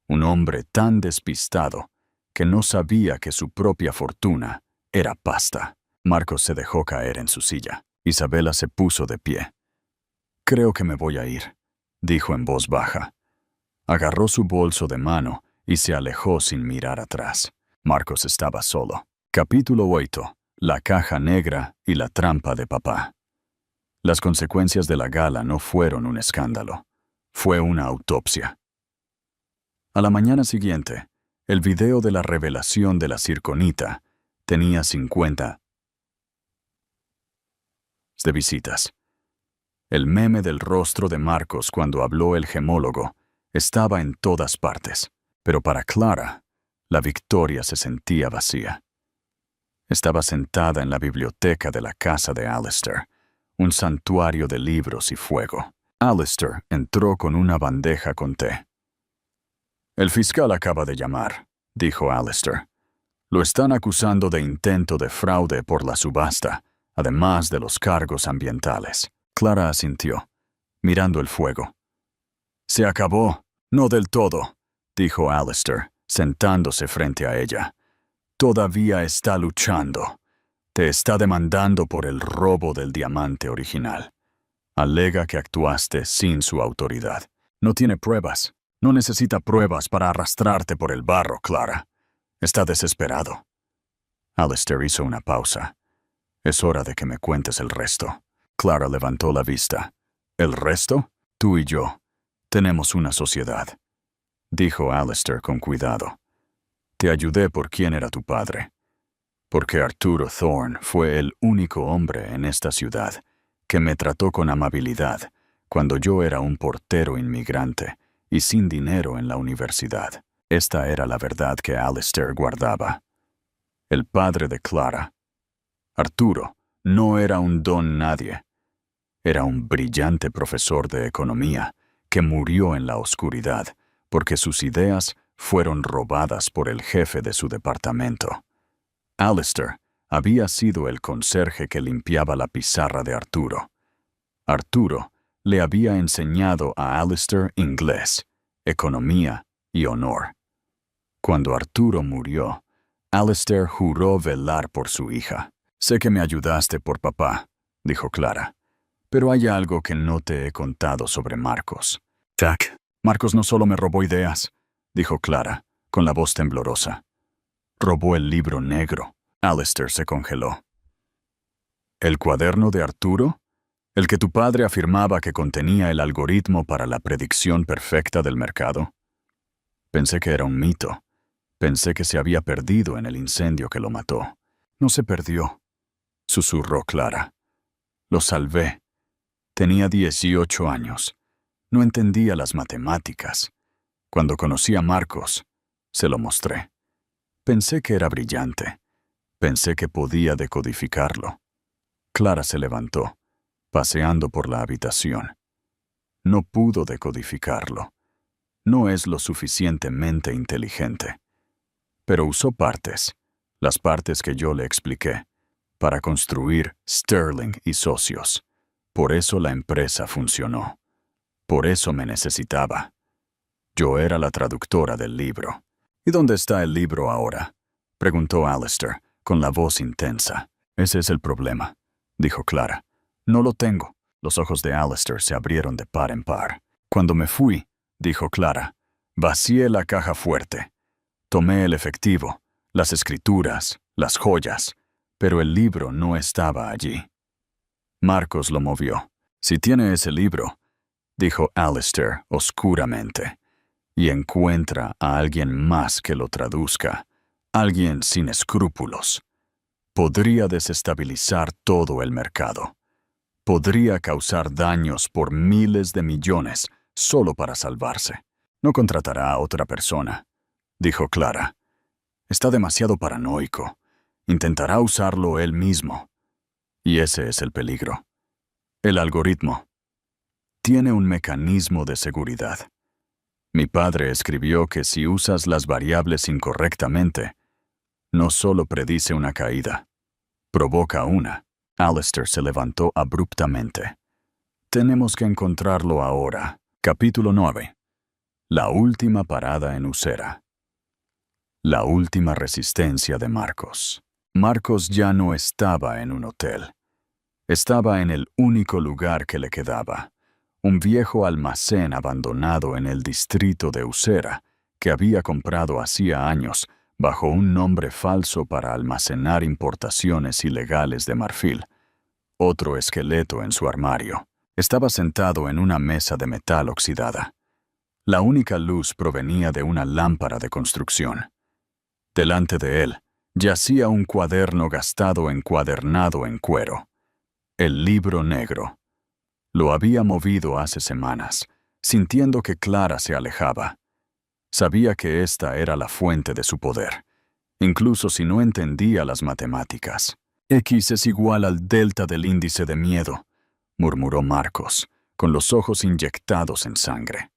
Un hombre tan despistado que no sabía que su propia fortuna era pasta. Marcos se dejó caer en su silla. Isabela se puso de pie. «Creo que me voy a ir», dijo en voz baja. Agarró su bolso de mano y se alejó sin mirar atrás. Marcos estaba solo. Capítulo 8. La caja negra y la trampa de papá. Las consecuencias de la gala no fueron un escándalo. Fue una autopsia. A la mañana siguiente, el video de la revelación de la circonita tenía 50 de visitas. El meme del rostro de Marcos cuando habló el gemólogo estaba en todas partes, pero para Clara, la victoria se sentía vacía. Estaba sentada en la biblioteca de la casa de Alistair, un santuario de libros y fuego. Alistair entró con una bandeja con té. «El fiscal acaba de llamar», dijo Alistair. «Lo están acusando de intento de fraude por la subasta, además de los cargos ambientales». Clara asintió, mirando el fuego. «Se acabó». «No del todo», dijo Alistair, sentándose frente a ella. «Todavía está luchando. Te está demandando por el robo del diamante original. Alega que actuaste sin su autoridad. No tiene pruebas. No necesita pruebas para arrastrarte por el barro, Clara. Está desesperado». Alistair hizo una pausa. «Es hora de que me cuentes el resto». Clara levantó la vista. «¿El resto? Tú y yo. Tenemos una sociedad», dijo Alistair con cuidado. «Te ayudé por quién era tu padre. Porque Arturo Thorne fue el único hombre en esta ciudad que me trató con amabilidad cuando yo era un portero inmigrante y sin dinero en la universidad». Esta era la verdad que Alistair guardaba. El padre de Clara, Arturo, no era un don nadie. Era un brillante profesor de economía que murió en la oscuridad porque sus ideas fueron robadas por el jefe de su departamento. Alistair había sido el conserje que limpiaba la pizarra de Arturo. Arturo le había enseñado a Alistair inglés, economía y honor. Cuando Arturo murió, Alistair juró velar por su hija. «Sé que me ayudaste por papá», dijo Clara, «pero hay algo que no te he contado sobre Marcos». «Jack, Marcos no solo me robó ideas», dijo Clara, con la voz temblorosa. «Robó el libro negro». Alistair se congeló. «¿El cuaderno de Arturo? ¿El que tu padre afirmaba que contenía el algoritmo para la predicción perfecta del mercado?» Pensé que era un mito. Pensé que se había perdido en el incendio que lo mató. «No se perdió», susurró Clara. «Lo salvé. Tenía 18 años. No entendía las matemáticas. Cuando conocí a Marcos, se lo mostré. Pensé que era brillante. Pensé que podía decodificarlo». Clara se levantó, paseando por la habitación. No pudo decodificarlo. No es lo suficientemente inteligente. Pero usó partes, las partes que yo le expliqué, para construir Sterling y Socios. Por eso la empresa funcionó. Por eso me necesitaba. Yo era la traductora del libro. «¿Y dónde está el libro ahora?», preguntó Alistair, con la voz intensa. «Ese es el problema», dijo Clara. «No lo tengo». Los ojos de Alistair se abrieron de par en par. «Cuando me fui», dijo Clara, «vacié la caja fuerte. Tomé el efectivo, las escrituras, las joyas, pero el libro no estaba allí». Marcos lo movió. «Si tiene ese libro», dijo Alistair oscuramente, «y encuentra a alguien más que lo traduzca, alguien sin escrúpulos, podría desestabilizar todo el mercado. Podría causar daños por miles de millones solo para salvarse. No contratará a otra persona», dijo Clara. «Está demasiado paranoico. Intentará usarlo él mismo. Y ese es el peligro. El algoritmo tiene un mecanismo de seguridad. Mi padre escribió que si usas las variables incorrectamente, no solo predice una caída, provoca una». Alistair se levantó abruptamente. «Tenemos que encontrarlo ahora». Capítulo 9. La última parada en Usera. La última resistencia de Marcos. Marcos ya no estaba en un hotel. Estaba en el único lugar que le quedaba, un viejo almacén abandonado en el distrito de Usera, que había comprado hacía años bajo un nombre falso para almacenar importaciones ilegales de marfil. Otro esqueleto en su armario. Estaba sentado en una mesa de metal oxidada. La única luz provenía de una lámpara de construcción. Delante de él yacía un cuaderno gastado encuadernado en cuero. El libro negro. Lo había movido hace semanas, sintiendo que Clara se alejaba. Sabía que esta era la fuente de su poder. incluso si no entendía las matemáticas. X es igual al delta del índice de miedo, murmuró Marcos, con los ojos inyectados en sangre.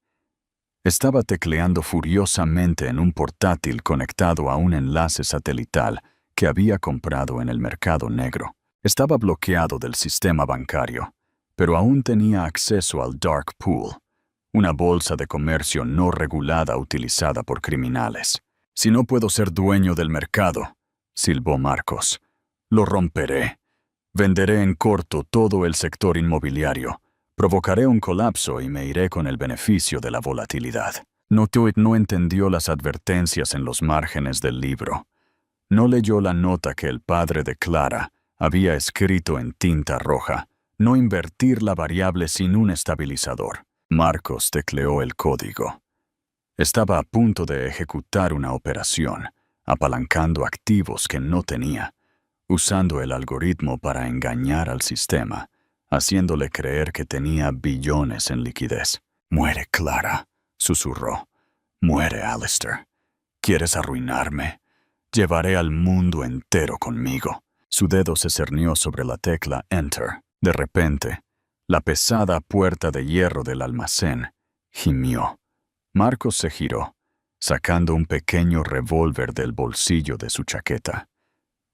Estaba tecleando furiosamente en un portátil conectado a un enlace satelital que había comprado en el mercado negro. Estaba bloqueado del sistema bancario, pero aún tenía acceso al dark pool, una bolsa de comercio no regulada utilizada por criminales. Si no puedo ser dueño del mercado, silbó Marcos, lo romperé. Venderé en corto todo el sector inmobiliario. Provocaré un colapso y me iré con el beneficio de la volatilidad. Notuit no entendió las advertencias en los márgenes del libro. No leyó la nota que el padre de Clara había escrito en tinta roja: no invertir la variable sin un estabilizador. Marcos tecleó el código. Estaba a punto de ejecutar una operación, apalancando activos que no tenía, usando el algoritmo para engañar al sistema, haciéndole creer que tenía billones en liquidez. «Muere Clara», susurró. «Muere Alistair. ¿Quieres arruinarme? Llevaré al mundo entero conmigo». Su dedo se cernió sobre la tecla Enter. De repente, la pesada puerta de hierro del almacén gimió. Marcos se giró, sacando un pequeño revólver del bolsillo de su chaqueta.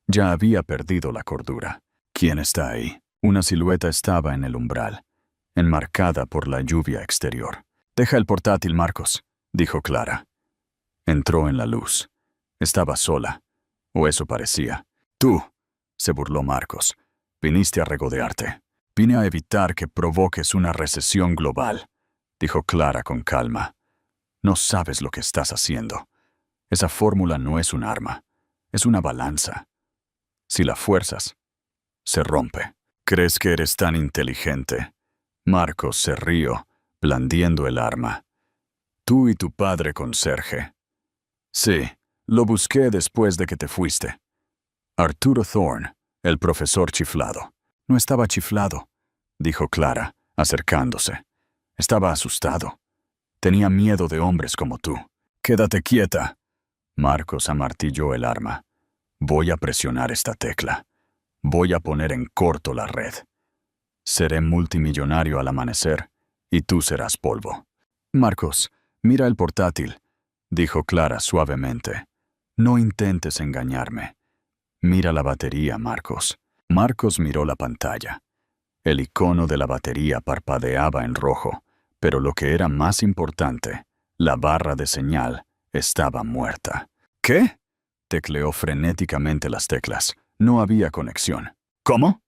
Ya había perdido la cordura. ¿Quién está ahí? Una silueta estaba en el umbral, enmarcada por la lluvia exterior. «Deja el portátil, Marcos», dijo Clara. Entró en la luz. Estaba sola, o eso parecía. «Tú», se burló Marcos, «viniste a regodearte». «Vine a evitar que provoques una recesión global», dijo Clara con calma. «No sabes lo que estás haciendo. Esa fórmula no es un arma, es una balanza. Si la fuerzas, se rompe». «¿Crees que eres tan inteligente?» Marcos se rió, blandiendo el arma. «Tú y tu padre conserje». «Sí, lo busqué después de que te fuiste». «Arturo Thorne, el profesor chiflado». «No estaba chiflado», dijo Clara, acercándose. «Estaba asustado. Tenía miedo de hombres como tú». «Quédate quieta». Marcos amartilló el arma. «Voy a presionar esta tecla. Voy a poner en corto la red. Seré multimillonario al amanecer y tú serás polvo». «Marcos, mira el portátil», dijo Clara suavemente. «No intentes engañarme. Mira la batería, Marcos». Marcos miró la pantalla. El icono de la batería parpadeaba en rojo, pero lo que era más importante, la barra de señal, estaba muerta. «¿Qué?», tecleó frenéticamente las teclas. No había conexión. «¿Cómo?»,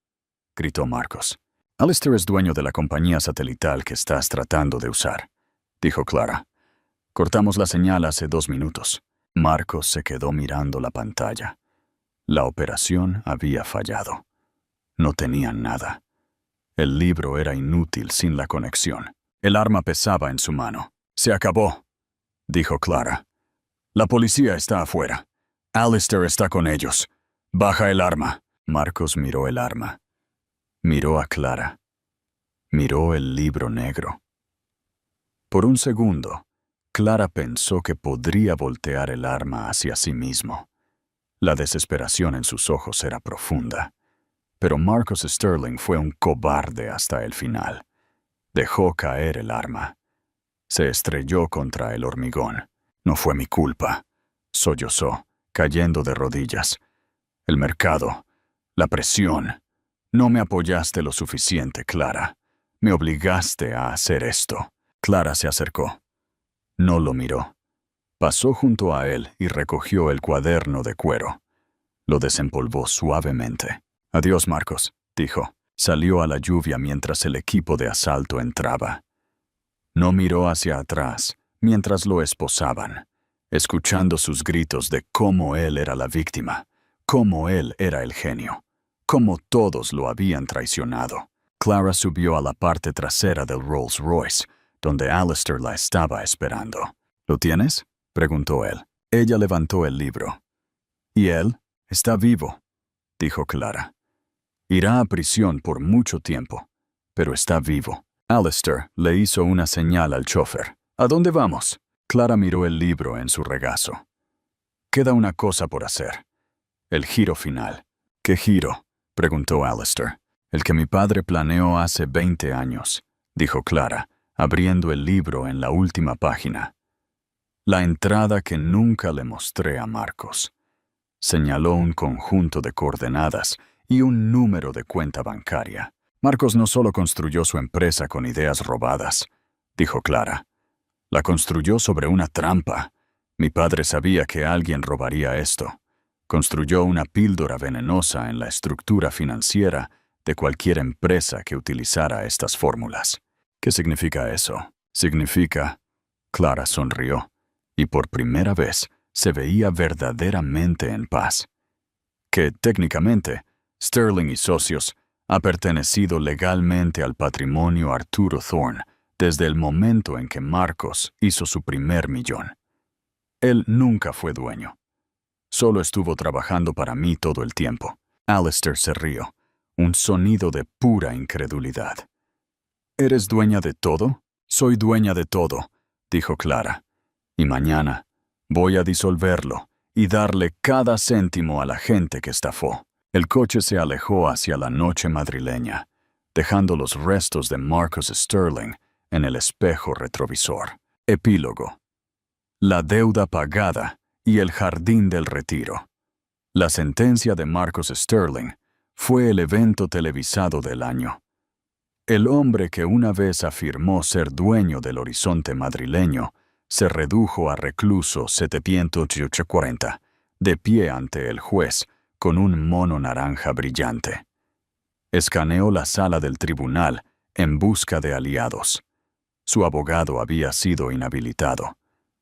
gritó Marcos. «Alistair es dueño de la compañía satelital que estás tratando de usar», dijo Clara. «Cortamos la señal hace 2 minutos». Marcos se quedó mirando la pantalla. La operación había fallado. No tenían nada. El libro era inútil sin la conexión. El arma pesaba en su mano. «Se acabó», dijo Clara. «La policía está afuera. Alistair está con ellos. Baja el arma». Marcos miró el arma. Miró a Clara. Miró el libro negro. Por un segundo, Clara pensó que podría voltear el arma hacia sí mismo. La desesperación en sus ojos era profunda. Pero Marcos Sterling fue un cobarde hasta el final. Dejó caer el arma. Se estrelló contra el hormigón. «No fue mi culpa», sollozó, cayendo de rodillas. «El mercado, la presión. No me apoyaste lo suficiente, Clara. Me obligaste a hacer esto». Clara se acercó. No lo miró. Pasó junto a él y recogió el cuaderno de cuero. Lo desempolvó suavemente. «Adiós, Marcos», dijo. Salió a la lluvia mientras el equipo de asalto entraba. No miró hacia atrás mientras lo esposaban, escuchando sus gritos de cómo él era la víctima, cómo él era el genio, cómo todos lo habían traicionado. Clara subió a la parte trasera del Rolls Royce, donde Alistair la estaba esperando. «¿Lo tienes?», preguntó él. Ella levantó el libro. «¿Y él? Está vivo», dijo Clara. «Irá a prisión por mucho tiempo, pero está vivo». Alistair le hizo una señal al chofer. «¿A dónde vamos?». Clara miró el libro en su regazo. Queda una cosa por hacer. El giro final. ¿Qué giro?, preguntó Alistair. El que mi padre planeó hace 20 años, dijo Clara, abriendo el libro en la última página. La entrada que nunca le mostré a Marcos. Señaló un conjunto de coordenadas y un número de cuenta bancaria. Marcos no solo construyó su empresa con ideas robadas, dijo Clara. La construyó sobre una trampa. Mi padre sabía que alguien robaría esto. Construyó una píldora venenosa en la estructura financiera de cualquier empresa que utilizara estas fórmulas. ¿Qué significa eso? Significa... Clara sonrió, y por primera vez se veía verdaderamente en paz. Que, técnicamente, Sterling y Socios ha pertenecido legalmente al patrimonio Arturo Thorne desde el momento en que Marcos hizo su primer millón. Él nunca fue dueño. Solo estuvo trabajando para mí todo el tiempo. Alistair se rió, un sonido de pura incredulidad. ¿Eres dueña de todo? Soy dueña de todo, dijo Clara. Y mañana voy a disolverlo y darle cada céntimo a la gente que estafó. El coche se alejó hacia la noche madrileña, dejando los restos de Marcus Sterling en el espejo retrovisor. Epílogo. La deuda pagada y el jardín del retiro. La sentencia de Marcus Sterling fue el evento televisado del año. El hombre que una vez afirmó ser dueño del horizonte madrileño se redujo a recluso 740, de pie ante el juez, con un mono naranja brillante. Escaneó la sala del tribunal en busca de aliados. Su abogado había sido inhabilitado.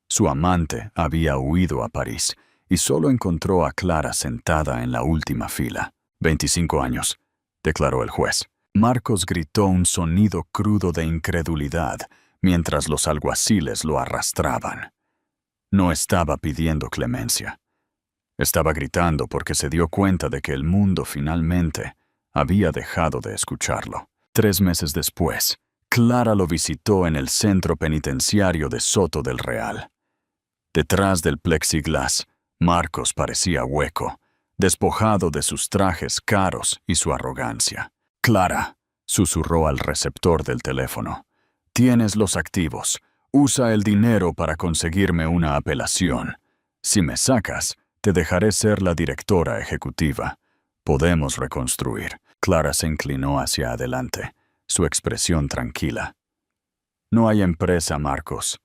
Su amante había huido a París y solo encontró a Clara sentada en la última fila. 25 años, declaró el juez. Marcos gritó un sonido crudo de incredulidad mientras los alguaciles lo arrastraban. No estaba pidiendo clemencia. Estaba gritando porque se dio cuenta de que el mundo finalmente había dejado de escucharlo. 3 meses después, Clara lo visitó en el centro penitenciario de Soto del Real. Detrás del plexiglas, Marcos parecía hueco, despojado de sus trajes caros y su arrogancia. «Clara», susurró al receptor del teléfono, «tienes los activos. Usa el dinero para conseguirme una apelación. Si me sacas, te dejaré ser la directora ejecutiva. Podemos reconstruir». Clara se inclinó hacia adelante, su expresión tranquila. «No hay empresa, Marcos.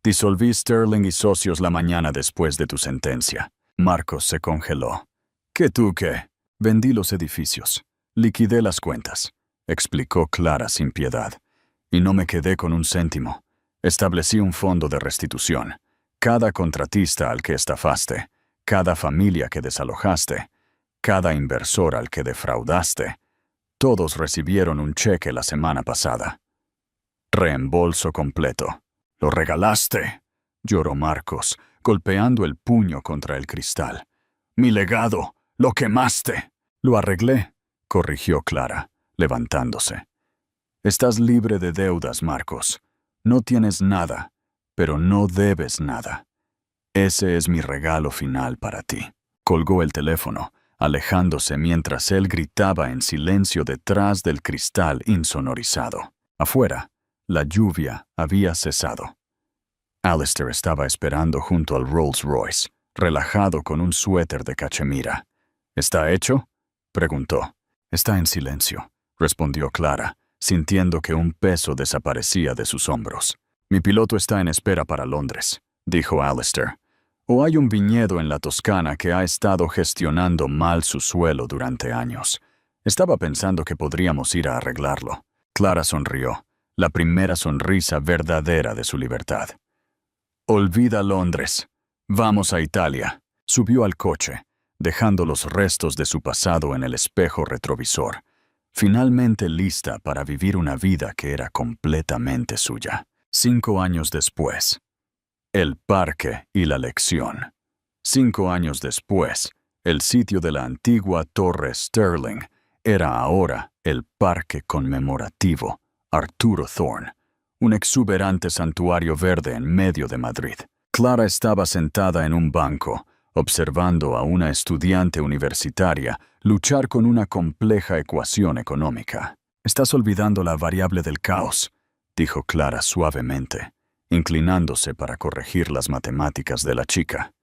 Disolví Sterling y Socios la mañana después de tu sentencia». Marcos se congeló. «¿Qué tú qué?» «Vendí los edificios. Liquidé las cuentas», explicó Clara sin piedad. «Y no me quedé con un céntimo. Establecí un fondo de restitución. Cada contratista al que estafaste, cada familia que desalojaste, cada inversor al que defraudaste, todos recibieron un cheque la semana pasada. Reembolso completo». «¡Lo regalaste!», lloró Marcos, golpeando el puño contra el cristal. «¡Mi legado! ¡Lo quemaste!». «Lo arreglé», corrigió Clara, levantándose. «Estás libre de deudas, Marcos. No tienes nada, pero no debes nada. Ese es mi regalo final para ti». Colgó el teléfono, alejándose mientras él gritaba en silencio detrás del cristal insonorizado. Afuera, la lluvia había cesado. Alistair estaba esperando junto al Rolls Royce, relajado con un suéter de cachemira. «¿Está hecho?», preguntó. «Está en silencio», respondió Clara, sintiendo que un peso desaparecía de sus hombros. «Mi piloto está en espera para Londres», dijo Alistair. «O hay un viñedo en la Toscana que ha estado gestionando mal su suelo durante años. Estaba pensando que podríamos ir a arreglarlo». Clara sonrió, la primera sonrisa verdadera de su libertad. «Olvida Londres. Vamos a Italia». Subió al coche, dejando los restos de su pasado en el espejo retrovisor, finalmente lista para vivir una vida que era completamente suya. 5 años después. El parque y la lección. 5 años después, el sitio de la antigua Torre Sterling era ahora el parque conmemorativo Arturo Thorne, un exuberante santuario verde en medio de Madrid. Clara estaba sentada en un banco, observando a una estudiante universitaria luchar con una compleja ecuación económica. «Estás olvidando la variable del caos», dijo Clara suavemente, inclinándose para corregir las matemáticas de la chica.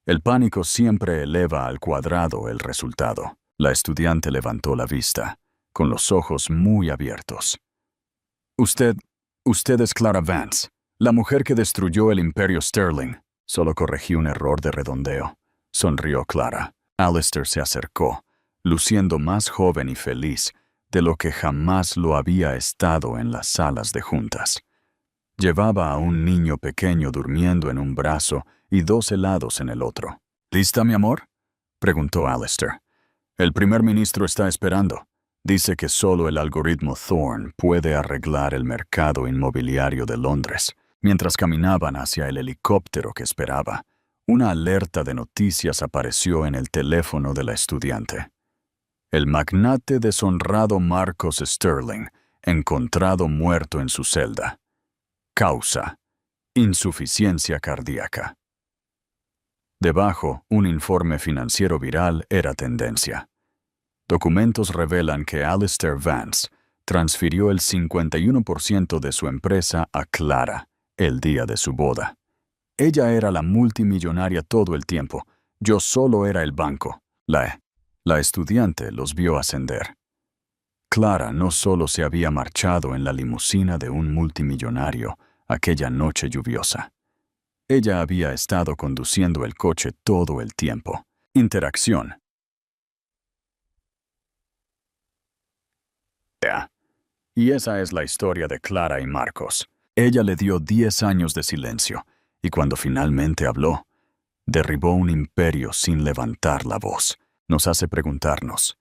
«El pánico siempre eleva al cuadrado el resultado». La estudiante levantó la vista, con los ojos muy abiertos. Usted es Clara Vance, la mujer que destruyó el Imperio Sterling». Solo corregí un error de redondeo. Sonrió Clara. Alistair se acercó, luciendo más joven y feliz de lo que jamás lo había estado en las salas de juntas. Llevaba a un niño pequeño durmiendo en un brazo y 2 helados en el otro. «¿Lista, mi amor?», preguntó Alistair. «El primer ministro está esperando. Dice que solo el algoritmo Thorne puede arreglar el mercado inmobiliario de Londres». Mientras caminaban hacia el helicóptero que esperaba, una alerta de noticias apareció en el teléfono de la estudiante. «El magnate deshonrado Marcus Sterling, encontrado muerto en su celda. Causa: insuficiencia cardíaca». Debajo, un informe financiero viral era tendencia. Documentos revelan que Alistair Vance transfirió el 51% de su empresa a Clara el día de su boda. Ella era la multimillonaria todo el tiempo. Yo solo era el banco. La estudiante los vio ascender. Clara no solo se había marchado en la limusina de un multimillonario aquella noche lluviosa. Ella había estado conduciendo el coche todo el tiempo. Interacción. Y esa es la historia de Clara y Marcos. Ella le dio 10 años de silencio, y cuando finalmente habló, derribó un imperio sin levantar la voz. Nos hace preguntarnos,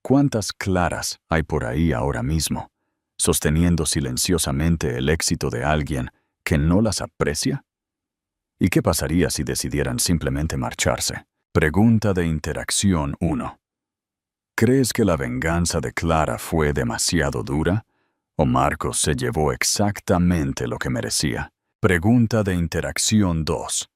¿cuántas Claras hay por ahí ahora mismo, sosteniendo silenciosamente el éxito de alguien que no las aprecia? ¿Y qué pasaría si decidieran simplemente marcharse? Pregunta de interacción 1. ¿Crees que la venganza de Clara fue demasiado dura? ¿O Marcos se llevó exactamente lo que merecía? Pregunta de interacción 2.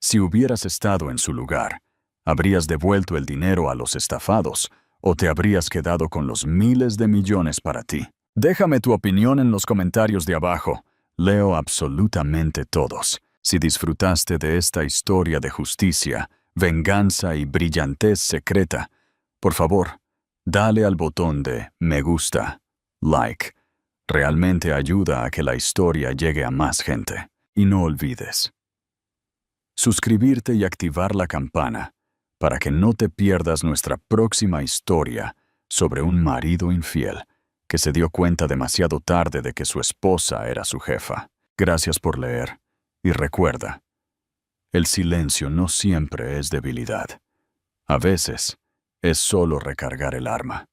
Si hubieras estado en su lugar, ¿habrías devuelto el dinero a los estafados o te habrías quedado con los miles de millones para ti? Déjame tu opinión en los comentarios de abajo. Leo absolutamente todos. Si disfrutaste de esta historia de justicia, venganza y brillantez secreta, por favor, dale al botón de me gusta, like. Realmente ayuda a que la historia llegue a más gente. Y no olvides suscribirte y activar la campana para que no te pierdas nuestra próxima historia sobre un marido infiel que se dio cuenta demasiado tarde de que su esposa era su jefa. Gracias por leer. Y recuerda, el silencio no siempre es debilidad. A veces es solo recargar el arma.